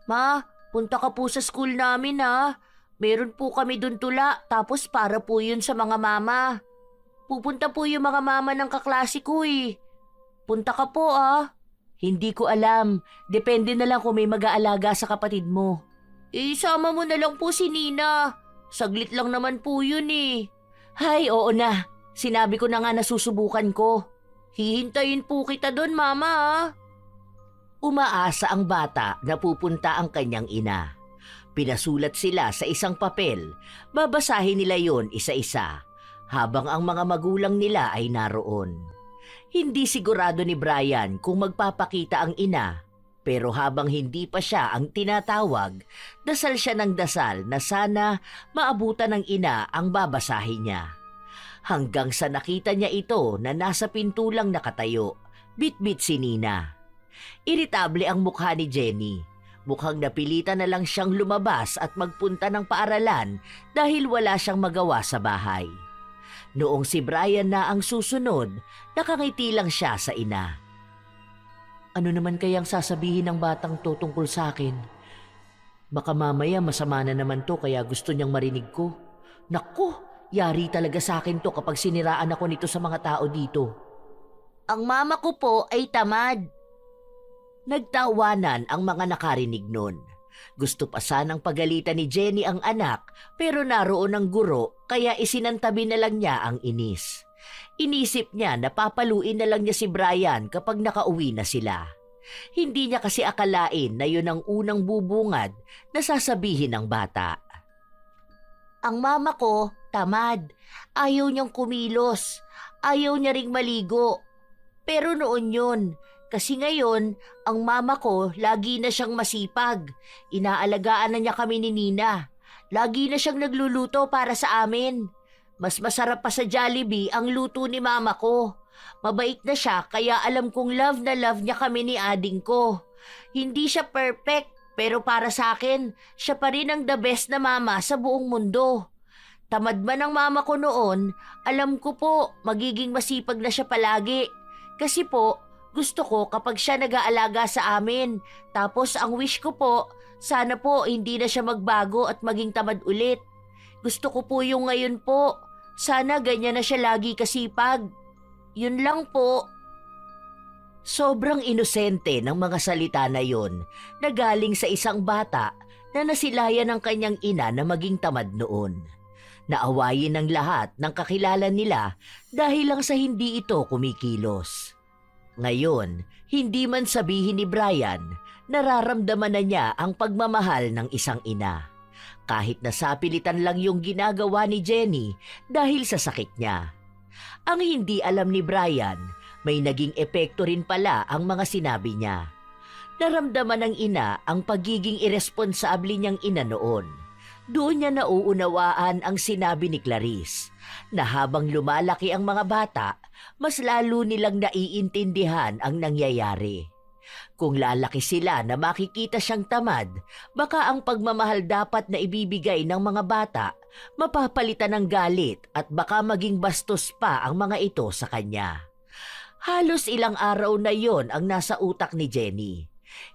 Speaker 1: Ma, punta ka po sa school namin ha. Meron po kami dun tula, tapos para po yun sa mga mama. Pupunta po yung mga mama ng kaklase ko eh. Punta ka po ah.
Speaker 2: Hindi ko alam. Depende na lang kung may mag-aalaga sa kapatid mo.
Speaker 1: Isama mo na lang po si Nina. Saglit lang naman po yun eh.
Speaker 2: Hay, oo na. Sinabi ko na nga na susubukan ko.
Speaker 1: Hihintayin po kita doon, Mama ah.
Speaker 2: Umaasa ang bata na pupunta ang kanyang ina. Pinasulat sila sa isang papel. Babasahin nila yon isa-isa habang ang mga magulang nila ay naroon. Hindi sigurado ni Brian kung magpapakita ang ina, pero habang hindi pa siya ang tinatawag, dasal siya ng dasal na sana maabutan ng ina ang babasahin niya. Hanggang sa nakita niya ito na nasa pinto lang nakatayo, bit-bit si Nina. Iritable ang mukha ni Jenny. Mukhang napilitan na lang siyang lumabas at magpunta ng paaralan dahil wala siyang magawa sa bahay. Noong si Brian na ang susunod, nakangiti lang siya sa ina. Ano naman kayang sasabihin ng batang to tungkol sa akin? Baka mamaya masama na naman to kaya gusto niyang marinig ko. Naku, yari talaga sa akin to kapag siniraan ako nito sa mga tao dito.
Speaker 1: Ang mama ko po ay tamad.
Speaker 2: Nagtawanan ang mga nakarinig nun. Gusto pa sanang pagalitan ni Jenny ang anak pero naroon ang guro kaya isinantabi na lang niya ang inis. Inisip niya na papaluin na lang niya si Brian kapag nakauwi na sila. Hindi niya kasi akalain na yun ang unang bubungad na sasabihin ng bata.
Speaker 1: Ang mama ko, tamad. Ayaw niyang kumilos. Ayaw niya ring maligo. Pero noon yun. Kasi ngayon, ang mama ko lagi na siyang masipag. Inaalagaan na niya kami ni Nina. Lagi na siyang nagluluto para sa amin. Mas masarap pa sa Jollibee ang luto ni mama ko. Mabait na siya kaya alam kong love na love niya kami ni ading ko. Hindi siya perfect pero para sa akin, siya pa rin ang the best na mama sa buong mundo. Tamad man ang mama ko noon, alam ko po magiging masipag na siya palagi. Kasi po, gusto ko kapag siya nag-aalaga sa amin. Tapos ang wish ko po, sana po hindi na siya magbago at maging tamad ulit. Gusto ko po yung ngayon po. Sana ganyan na siya lagi kasipag. Yun lang po.
Speaker 2: Sobrang inosente ng mga salita na yon na galing sa isang bata na nasilayan ng kanyang ina na maging tamad noon. Naawayin ng lahat ng kakilala nila dahil lang sa hindi ito kumikilos. Ngayon, hindi man sabihin ni Brian, nararamdaman na niya ang pagmamahal ng isang ina. Kahit nasapilitan lang yung ginagawa ni Jenny dahil sa sakit niya. Ang hindi alam ni Brian, may naging epekto rin pala ang mga sinabi niya. Naramdaman ng ina ang pagiging iresponsable niyang ina noon. Doon niya nauunawaan ang sinabi ni Clarice na habang lumalaki ang mga bata, mas lalo nilang naiintindihan ang nangyayari. Kung lalaki sila na makikita siyang tamad, baka ang pagmamahal dapat na ibibigay ng mga bata, mapapalitan ng galit at baka maging bastos pa ang mga ito sa kanya. Halos ilang araw na yon ang nasa utak ni Jenny.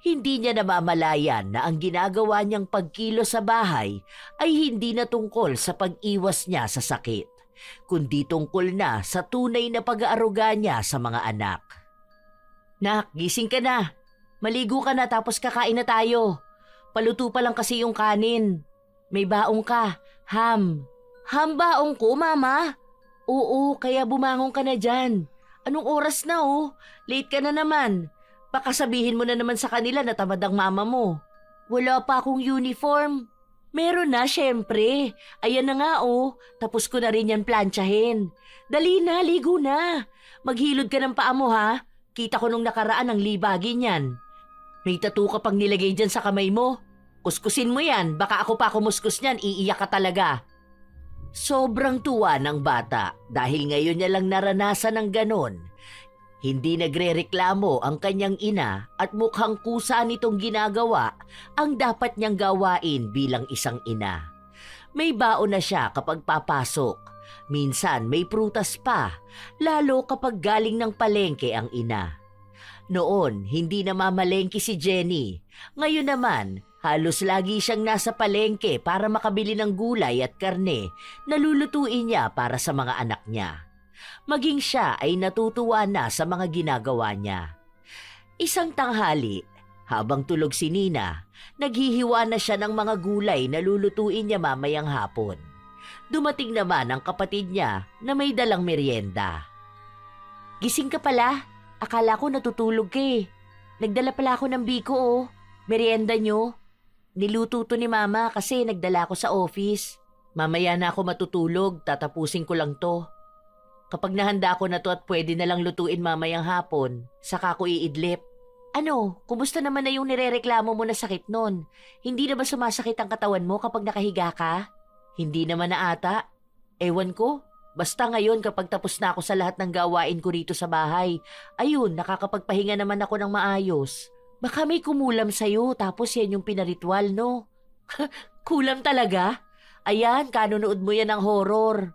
Speaker 2: Hindi niya namamalayan na ang ginagawa niyang pagkilo sa bahay ay hindi na tungkol sa pag-iwas niya sa sakit, kundi tungkol na sa tunay na pag-aaruga niya sa mga anak. Nak, gising ka na. Maligo ka na tapos kakain na tayo. Paluto pa lang kasi yung kanin. May baong ka, ham.
Speaker 1: Ham baong ko, Mama?
Speaker 2: Oo, kaya bumangon ka na dyan. Anong oras na oh? Late ka na naman. Baka sabihin mo na naman sa kanila na tamad ang mama mo.
Speaker 1: Wala pa akong uniform. Meron na, syempre. Ayan na nga oh, tapos ko na rin yan plantsahin. Dali na, ligo na. Maghilod ka ng paa mo ha. Kita ko nung nakaraan ang libagin yan. May tattoo ka pang nilagay dyan sa kamay mo. Kuskusin mo yan, baka ako pa kumuskus niyan, iiyak ka talaga. Sobrang tuwa ng bata dahil ngayon niya lang naranasan ng ganon. Hindi nagrereklamo ang kanyang ina at mukhang kusa nitong ginagawa ang dapat niyang gawain bilang isang ina. May baon na siya kapag papasok. Minsan may prutas pa, lalo kapag galing ng palengke ang ina. Noon, hindi na mamalengke si Jenny. Ngayon naman, halos lagi siyang nasa palengke para makabili ng gulay at karne na lulutuin niya para sa mga anak niya. Maging siya ay natutuwa na sa mga ginagawa niya. Isang tanghali, habang tulog si Nina, naghihiwa na siya ng mga gulay na lulutuin niya mamayang hapon. Dumating naman ang kapatid niya na may dalang merienda. Gising ka pala, akala ko natutulog ka eh. Nagdala pala ako ng biko oh, merienda niyo. Niluto to ni mama kasi nagdala ako sa office. Mamaya na ako matutulog, tatapusin ko lang to. Kapag nahanda ko na to at pwede na lang lutuin mamayang hapon, saka ko iidlip. Ano, kumusta naman na yung nirereklamo mo na sakit nun? Hindi na ba sumasakit ang katawan mo kapag nakahiga ka? Hindi naman na ata. Ewan ko, basta ngayon kapag tapos na ako sa lahat ng gawain ko rito sa bahay, ayun, nakakapagpahinga naman ako ng maayos. Baka may kumulam sa'yo tapos yan yung pinaritwal, no? Kulam talaga? Ayan, kanunood mo yan ng horror.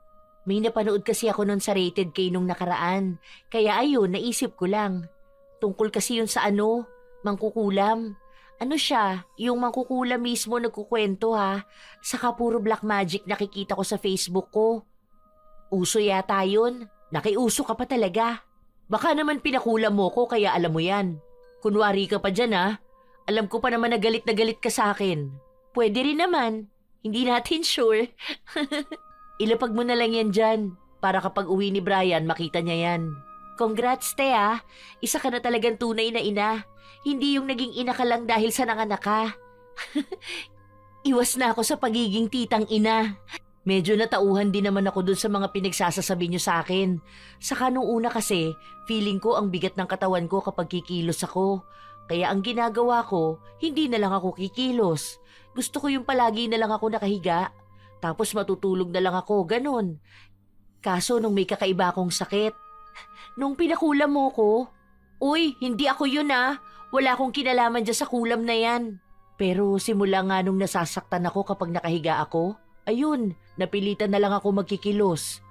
Speaker 1: May napanood kasi ako nun sa Rated K nung nakaraan. Kaya ayun, naisip ko lang. Tungkol kasi yun sa mangkukulam. Ano siya, yung mangkukulam mismo nagkukwento ha. Saka puro black magic nakikita ko sa Facebook ko. Uso yata yun. Nakiuso ka pa talaga. Baka naman pinakulam mo ko kaya alam mo yan. Kunwari ka pa dyan ha. Alam ko pa naman na galit ka sa akin. Pwede rin naman. Hindi natin sure. Ilapag mo na lang yan dyan para kapag uwi ni Brian makita niya yan. Congrats, te ah. Isa ka na talagang tunay na ina. Hindi yung naging ina ka lang dahil sa nanganak ka. Iwas na ako sa pagiging titang ina. Medyo natauhan din naman ako dun sa mga pinagsasasabi niyo sa akin. Saka nung una kasi, feeling ko ang bigat ng katawan ko kapag kikilos ako. Kaya ang ginagawa ko, hindi na lang ako kikilos. Gusto ko yung palagi na lang ako nakahiga. Tapos matutulog na lang ako, ganun. Kaso nung may kakaiba akong sakit, nung pinakulam mo ko, uy, hindi ako yun ah. Wala akong kinalaman dyan sa kulam na yan. Pero simula nga nung nasasaktan ako kapag nakahiga ako, ayun, napilitan na lang ako magkikilos.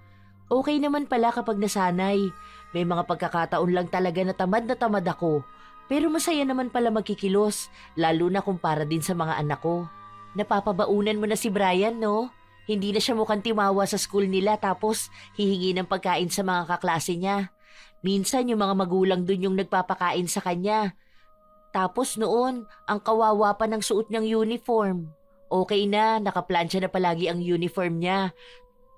Speaker 1: Okay naman pala kapag nasanay. May mga pagkakataon lang talaga na tamad ako. Pero masaya naman pala magkikilos, lalo na kumpara din sa mga anak ko. Napapabaunan mo na si Brian, no? Hindi na siya mukhang timawa sa school nila tapos hihingi ng pagkain sa mga kaklase niya. Minsan yung mga magulang dun yung nagpapakain sa kanya. Tapos noon, ang kawawa pa ng suot niyang uniform. Okay na, nakaplansya na palagi ang uniform niya.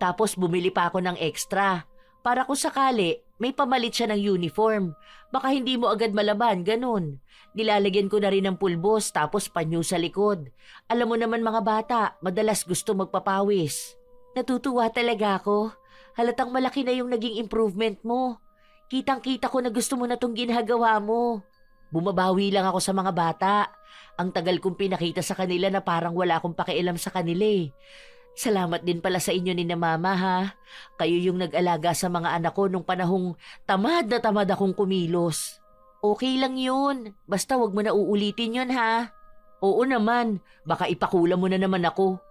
Speaker 1: Tapos bumili pa ako ng extra. Para kung sakali, may pamalit siya ng uniform. Baka hindi mo agad malaban, ganun. Nilalagyan ko na rin ng pulbos tapos panyo sa likod. Alam mo naman mga bata, madalas gusto magpapawis. Natutuwa talaga ako. Halatang malaki na yung naging improvement mo. Kitang-kita ko na gusto mo na tong ginagawa mo. Bumabawi lang ako sa mga bata. Ang tagal kong pinakita sa kanila na parang wala akong pakialam sa kanila eh. Salamat din pala sa inyo ni na mama ha. Kayo yung nag-alaga sa mga anak ko nung panahong tamad na tamad akong kumilos. Okay lang yun. Basta wag mo na uulitin yun ha. Oo naman. Baka ipakulam mo na naman ako.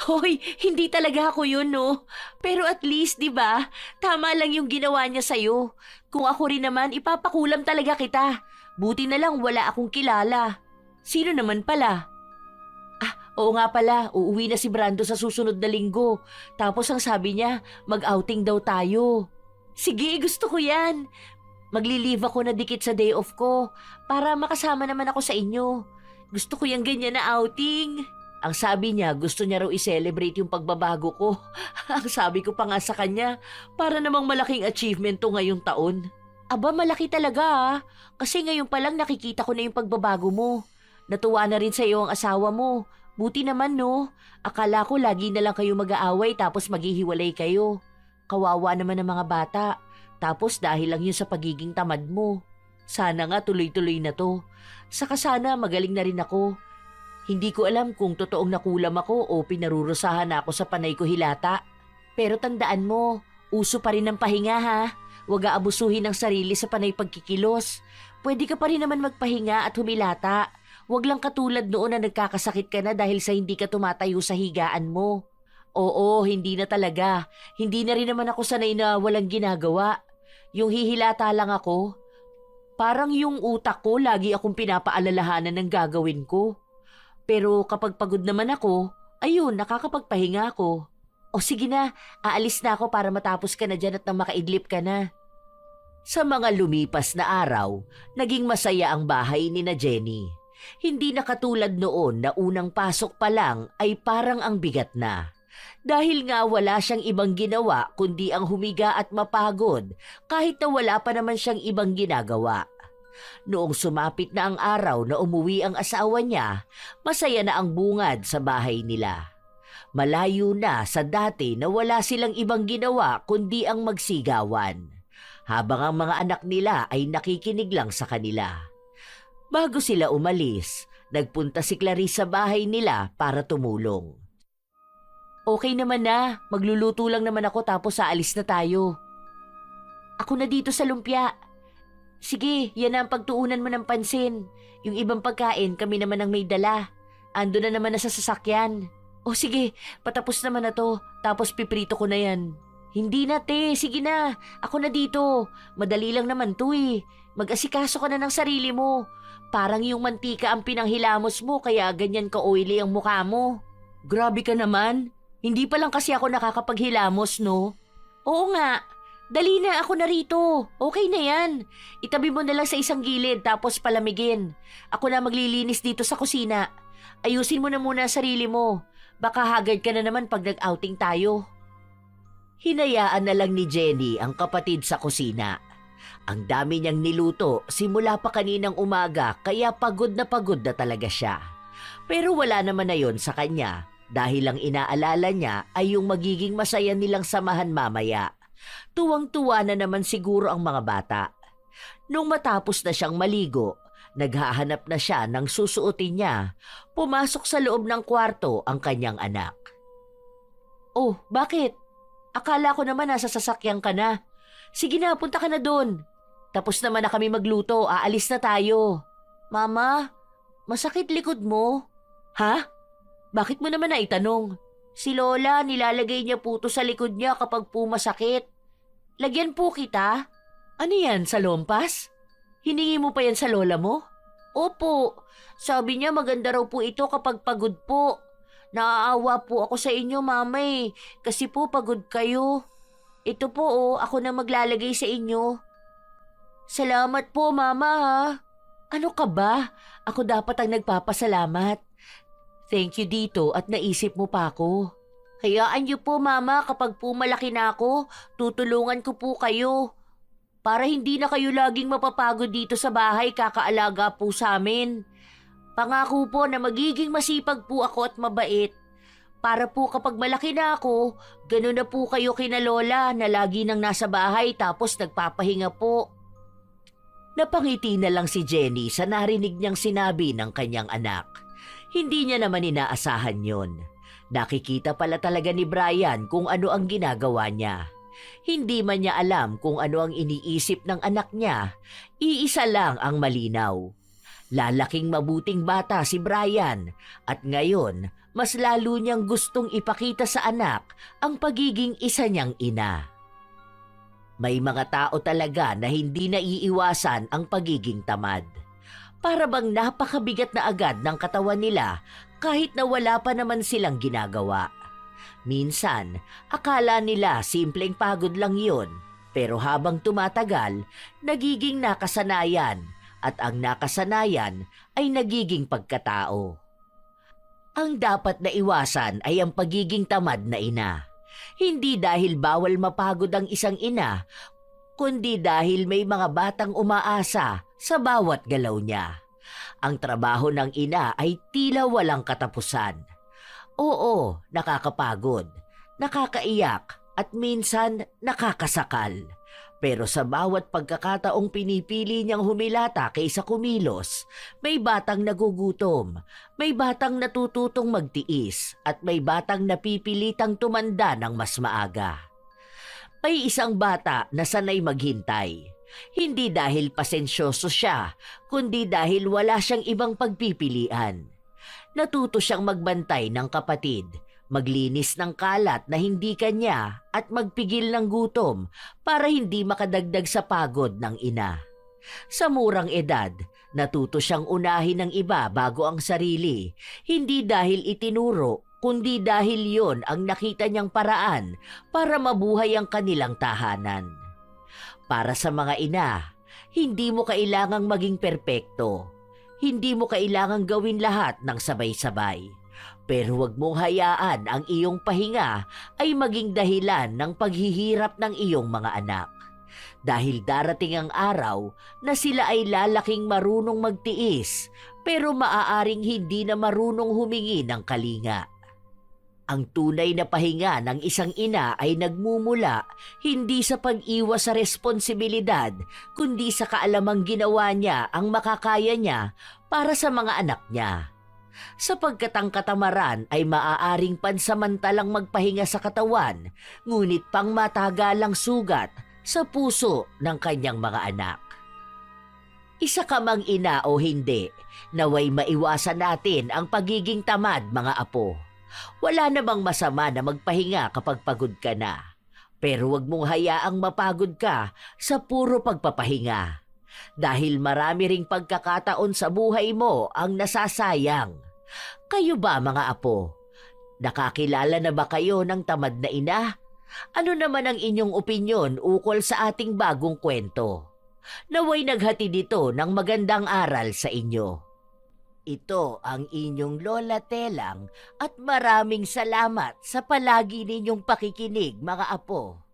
Speaker 1: Hoy, hindi talaga ako yun no. Pero at least, di ba? Tama lang yung ginawa niya sa'yo. Kung ako rin naman, ipapakulam talaga kita. Buti na lang wala akong kilala. Sino naman pala? Oo nga pala, uuwi na si Brando sa susunod na linggo. Tapos ang sabi niya, mag-outing daw tayo. Sige, gusto ko yan. Magli-leave ako na dikit sa day off ko para makasama naman ako sa inyo. Gusto ko yung ganyan na outing. Ang sabi niya, gusto niya raw i-celebrate yung pagbabago ko. Ang sabi ko pa nga sa kanya, para namang malaking achievement to ngayong taon. Aba, malaki talaga ah. Kasi ngayon pa lang nakikita ko na yung pagbabago mo. Natuwa na rin sa iyo ang asawa mo. Buti naman no, akala ko lagi na lang kayo mag-aaway tapos maghihiwalay kayo. Kawawa naman ng mga bata, tapos dahil lang yun sa pagiging tamad mo. Sana nga tuloy-tuloy na to. Saka sana magaling na rin ako. Hindi ko alam kung totoong nakulam ako o pinarurusahan na ako sa panay ko hilata. Pero tandaan mo, uso pa rin ang pahinga ha. Huwag aabusuhin ang sarili sa panay pagkikilos. Pwede ka pa rin naman magpahinga at humilata. Huwag lang katulad noon na nagkakasakit ka na dahil sa hindi ka tumatayo sa higaan mo. Oo, hindi na talaga. Hindi na rin naman ako sanay na walang ginagawa. Yung hihilata lang ako. Parang yung utak ko lagi akong pinapaalalahanan ng gagawin ko. Pero kapag pagod naman ako, ayun, nakakapagpahinga ako. O sige na, aalis na ako para matapos ka na dyan at nang makaidlip ka na. Sa mga lumipas na araw, naging masaya ang bahay ni na Jenny. Hindi na katulad noon na unang pasok pa lang ay parang ang bigat na. Dahil nga wala siyang ibang ginawa kundi ang humiga at mapagod kahit na wala pa naman siyang ibang ginagawa. Noong sumapit na ang araw na umuwi ang asawa niya, masaya na ang bungad sa bahay nila. Malayo na sa dati na wala silang ibang ginawa kundi ang magsigawan, habang ang mga anak nila ay nakikinig lang sa kanila. Bago sila umalis, nagpunta si Clarice sa bahay nila para tumulong. Okay naman na, magluluto lang naman ako tapos aalis na tayo. Ako na dito sa lumpia. Sige, yan na ang pagtuunan mo ng pansin. Yung ibang pagkain, kami naman ang may dala. Ando na naman na sa sasakyan. O sige, patapos naman na to, tapos piprito ko na yan. Hindi na te, sige na, ako na dito. Madali lang naman to eh. Mag-asikaso ka na ng sarili mo. Parang yung mantika ang pinanghilamos mo kaya ganyan ka-oily ang mukha mo. Grabe ka naman. Hindi pa lang kasi ako nakakapaghilamos, no? Oo nga. Dali na, ako na rito. Okay na yan. Itabi mo na lang sa isang gilid tapos palamigin. Ako na maglilinis dito sa kusina. Ayusin mo na muna ang sarili mo. Baka haggard ka na naman pag nag-outing tayo. Hinayaan na lang ni Jenny ang kapatid sa kusina. Ang dami niyang niluto simula pa kaninang umaga kaya pagod na talaga siya. Pero wala naman na yon sa kanya dahil ang inaalala niya ay yung magiging masaya nilang samahan mamaya. Tuwang-tuwa na naman siguro ang mga bata. Nung matapos na siyang maligo, naghahanap na siya ng susuotin niya. Pumasok sa loob ng kwarto ang kanyang anak. Oh, bakit? Akala ko naman nasa sasakyan ka na. Sige na, punta ka na doon. Tapos naman na kami magluto, aalis na tayo. Mama, masakit likod mo? Ha? Bakit mo naman naitanong? Si Lola, nilalagay niya puto sa likod niya kapag po masakit. Lagyan po kita? Ano yan, sa lompas? Hiningi mo pa yan sa lola mo? Opo, sabi niya maganda raw po ito kapag pagod po. Naaawa po ako sa inyo, mama eh, kasi po pagod kayo. Ito po oh, ako na maglalagay sa inyo. Salamat po, mama ha. Ano ka ba? Ako dapat ang nagpapasalamat. Thank you dito at naisip mo pa ako. Hayaan niyo po, mama, kapag po malaki na ako, tutulungan ko po kayo. Para hindi na kayo laging mapapagod dito sa bahay kakaalaga po sa amin. Pangako po na magiging masipag po ako at mabait. Para po kapag malaki na ako, gano'n na po kayo kina Lola na lagi nang nasa bahay tapos nagpapahinga po. Napangiti na lang si Jenny sa narinig niyang sinabi ng kanyang anak. Hindi niya naman inaasahan yon. Nakikita pala talaga ni Brian kung ano ang ginagawa niya. Hindi man niya alam kung ano ang iniisip ng anak niya. Iisa lang ang malinaw. Lalaking mabuting bata si Brian at ngayon mas lalo niyang gustong ipakita sa anak ang pagiging isa niyang ina. May mga tao talaga na hindi naiiwasan ang pagiging tamad. Para bang napakabigat na agad ng katawan nila kahit na wala pa naman silang ginagawa. Minsan, akala nila simpleng pagod lang yun, pero habang tumatagal, nagiging nakasanayan at ang nakasanayan ay nagiging pagkatao. Ang dapat na iwasan ay ang pagiging tamad na ina. Hindi dahil bawal mapagod ang isang ina, kundi dahil may mga batang umaasa sa bawat galaw niya.
Speaker 2: Ang trabaho ng ina ay tila walang katapusan. Oo, nakakapagod, nakakaiyak at minsan nakakasakal. Pero sa bawat pagkakataong pinipili niyang humilata kaysa kumilos, may batang nagugutom, may batang natututong magtiis, at may batang napipilitang tumanda ng mas maaga. May isang bata na sanay maghintay. Hindi dahil pasensyoso siya, kundi dahil wala siyang ibang pagpipilian. Natuto siyang magbantay ng kapatid, maglinis ng kalat na hindi kanya at magpigil ng gutom para hindi makadagdag sa pagod ng ina. Sa murang edad, natuto siyang unahin ng iba bago ang sarili, hindi dahil itinuro, kundi dahil yon ang nakita niyang paraan para mabuhay ang kanilang tahanan. Para sa mga ina, hindi mo kailangang maging perpekto. Hindi mo kailangang gawin lahat ng sabay-sabay. Pero huwag mong hayaan ang iyong pahinga ay maging dahilan ng paghihirap ng iyong mga anak. Dahil darating ang araw na sila ay lalaking marunong magtiis, pero maaaring hindi na marunong humingi ng kalinga. Ang tunay na pahinga ng isang ina ay nagmumula hindi sa pag-iwas sa responsibilidad, kundi sa kaalamang ginawa niya ang makakaya niya para sa mga anak niya. Sapagkat ang katamaran ay maaaring pansamantalang magpahinga sa katawan, ngunit pang matagalang sugat sa puso ng kanyang mga anak. Isa ka mang ina o hindi, naway maiwasan natin ang pagiging tamad, mga apo. Wala namang masama na magpahinga kapag pagod ka na. Pero huwag mong hayaang mapagod ka sa puro pagpapahinga. Dahil marami ring pagkakataon sa buhay mo ang nasasayang. Kayo ba, mga apo? Nakakilala na ba kayo ng tamad na ina? Ano naman ang inyong opinyon ukol sa ating bagong kwento? Naway naghati dito ng magandang aral sa inyo. Ito ang inyong Lola Telang at maraming salamat sa palagi ninyong pakikinig, mga apo.